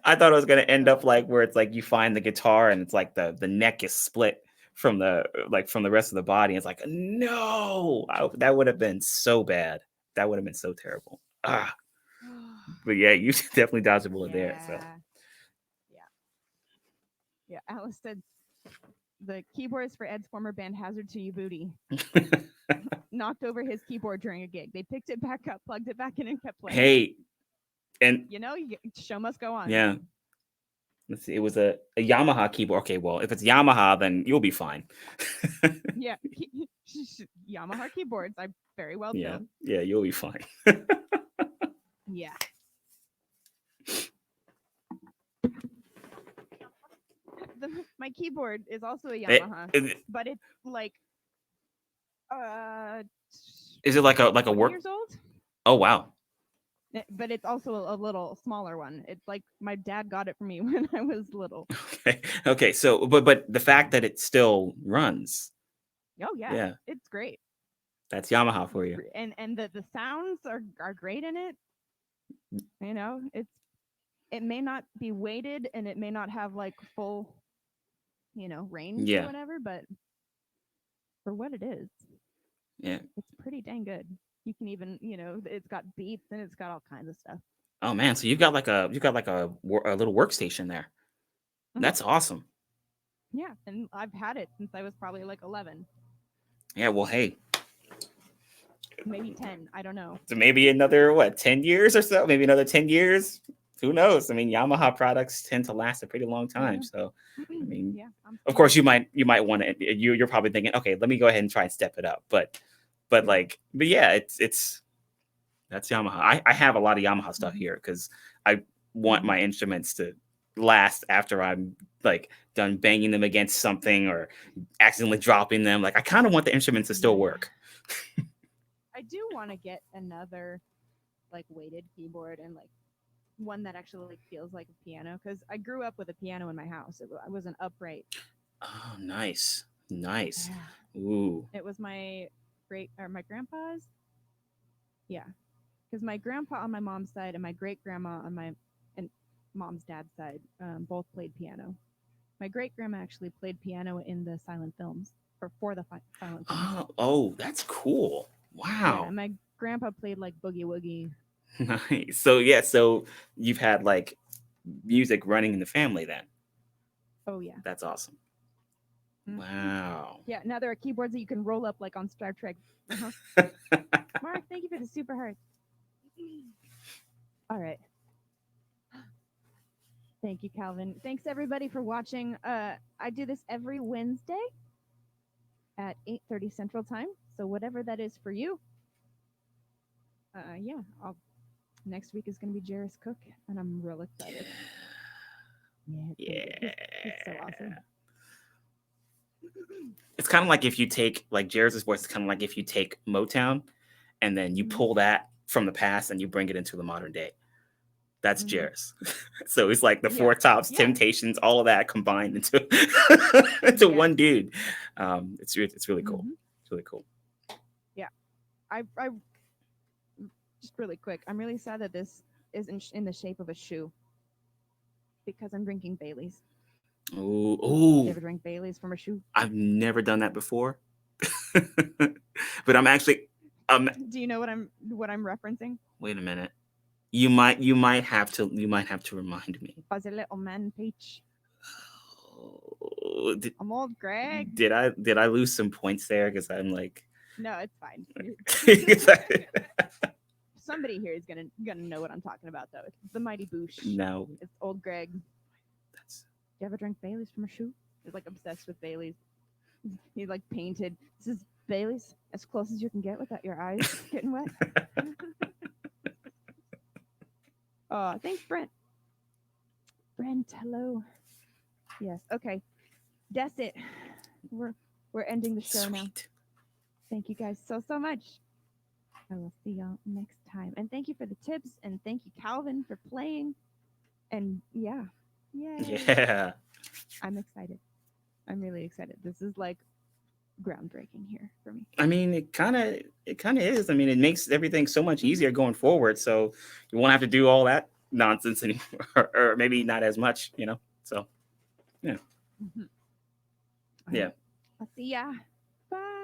I thought it was gonna end So up like lucky. where it's like you find the guitar and it's like the neck is split from the rest of the body. It's like no, that would have been so bad. That would have been so terrible. Ah, but yeah, you definitely dodged a bullet there. So Yeah. Yeah. Yeah. Alice said the keyboard is for Ed's former band Hazard to You Booty. Knocked over his keyboard during a gig. They picked it back up, plugged it back in, and kept playing. hey, and Show must go on. yeah, let's see, it was a Yamaha keyboard. Okay, well, if it's Yamaha, then you'll be fine. Yeah. Yamaha keyboards. I very well Yeah, built. yeah, you'll be fine. Yeah. My keyboard is also a Yamaha, but it's like uh Is it like a 20 work? years old. Oh wow. But it's also a little smaller one. It's like my dad got it for me when I was little. Okay. Okay. So, but the fact that it still runs, Oh yeah, yeah, it's great. that's Yamaha for you. And the sounds are great in it. It may not be weighted and it may not have like full, range or Yeah. whatever, but for what it is, Yeah. it's pretty dang good. You can even, it's got beats and it's got all kinds of stuff. Oh man. So you got like a little workstation there. Uh-huh. That's awesome. Yeah, and I've had it since I was probably like 11, Yeah. Well, hey, maybe 10. I don't know. so maybe another what 10 years or so, maybe another 10 years. Who knows? I mean, Yamaha products tend to last a pretty long time. Yeah. So, I mean, Yeah, I'm of sure. course, you might want to. You're probably thinking, okay, let me go ahead and try and step it up. But Yeah. but yeah, it's that's Yamaha. I have a lot of Yamaha stuff Mm-hmm. here because I want Mm-hmm. my instruments to last after I'm like done banging them against something or accidentally dropping them. Like I kind of want the instruments to still Yeah. work. I do want to get another like weighted keyboard and like one that actually like feels like a piano because I grew up with a piano in my house. It was an upright. Oh, nice, nice. Yeah. Ooh, It was my grandpa's. Yeah, because my grandpa on my mom's side and my great grandma on my and mom's dad's side both played piano. My great grandma actually played piano in the silent films or for the silent films. oh, that's cool. Yeah, Wow, and my grandpa played like boogie woogie. nice. So yeah, so you've had like music running in the family then. Oh yeah. That's awesome. Mm-hmm. Wow. Yeah. Now there are keyboards that you can roll up like on Star Trek. Uh-huh. Mark, thank you for the super hearts. All right. Thank you, Calvin. Thanks everybody for watching. I do this every Wednesday at 8:30 Central Time. So whatever that is for you. Yeah. Next week is going to be Jairus Cook, and I'm real excited. Yeah, it's gonna be. He's so awesome. It's kind of like if you take like Jared's voice. It's kind of like if you take Motown and then you Mm-hmm. pull that from the past and you bring it into the modern day. That's Mm-hmm. Jairus. So it's like the Yeah. Four Tops, Yeah. Temptations, all of that combined into into one dude. It's really cool. Mm-hmm. It's really cool. Yeah. I just really quick. I'm really sad that this is in the shape of a shoe because I'm drinking Bailey's. Ooh, You ooh! ever drink Bailey's from a shoe? I've never done that before, but I'm actually Do you know what I'm referencing? wait a minute. You might have to remind me. As a little man peach. Oh, I'm old Greg. did I lose some points there? Because I'm like, No, it's fine. Somebody here is gonna know what I'm talking about, though. It's the Mighty Boosh. No, It's old Greg. that's You ever drink Bailey's from a shoe? He's like obsessed with Bailey's. He like painted. This is Bailey's as close as you can get without your eyes getting wet. Oh, thanks, Brent. Brent, hello. Yes. Okay. That's it. We're ending the show now. sweet. Thank you guys so much. I will see y'all next time. And thank you for the tips. And thank you, Calvin, for playing. And yeah. Yay. Yeah. I'm excited. I'm really excited. This is like groundbreaking here for me. I mean, it kind of is. I mean, it makes everything so much easier going forward. So you won't have to do all that nonsense anymore, or maybe not as much, you know. So yeah, Mm-hmm. yeah. I'll see ya. Bye.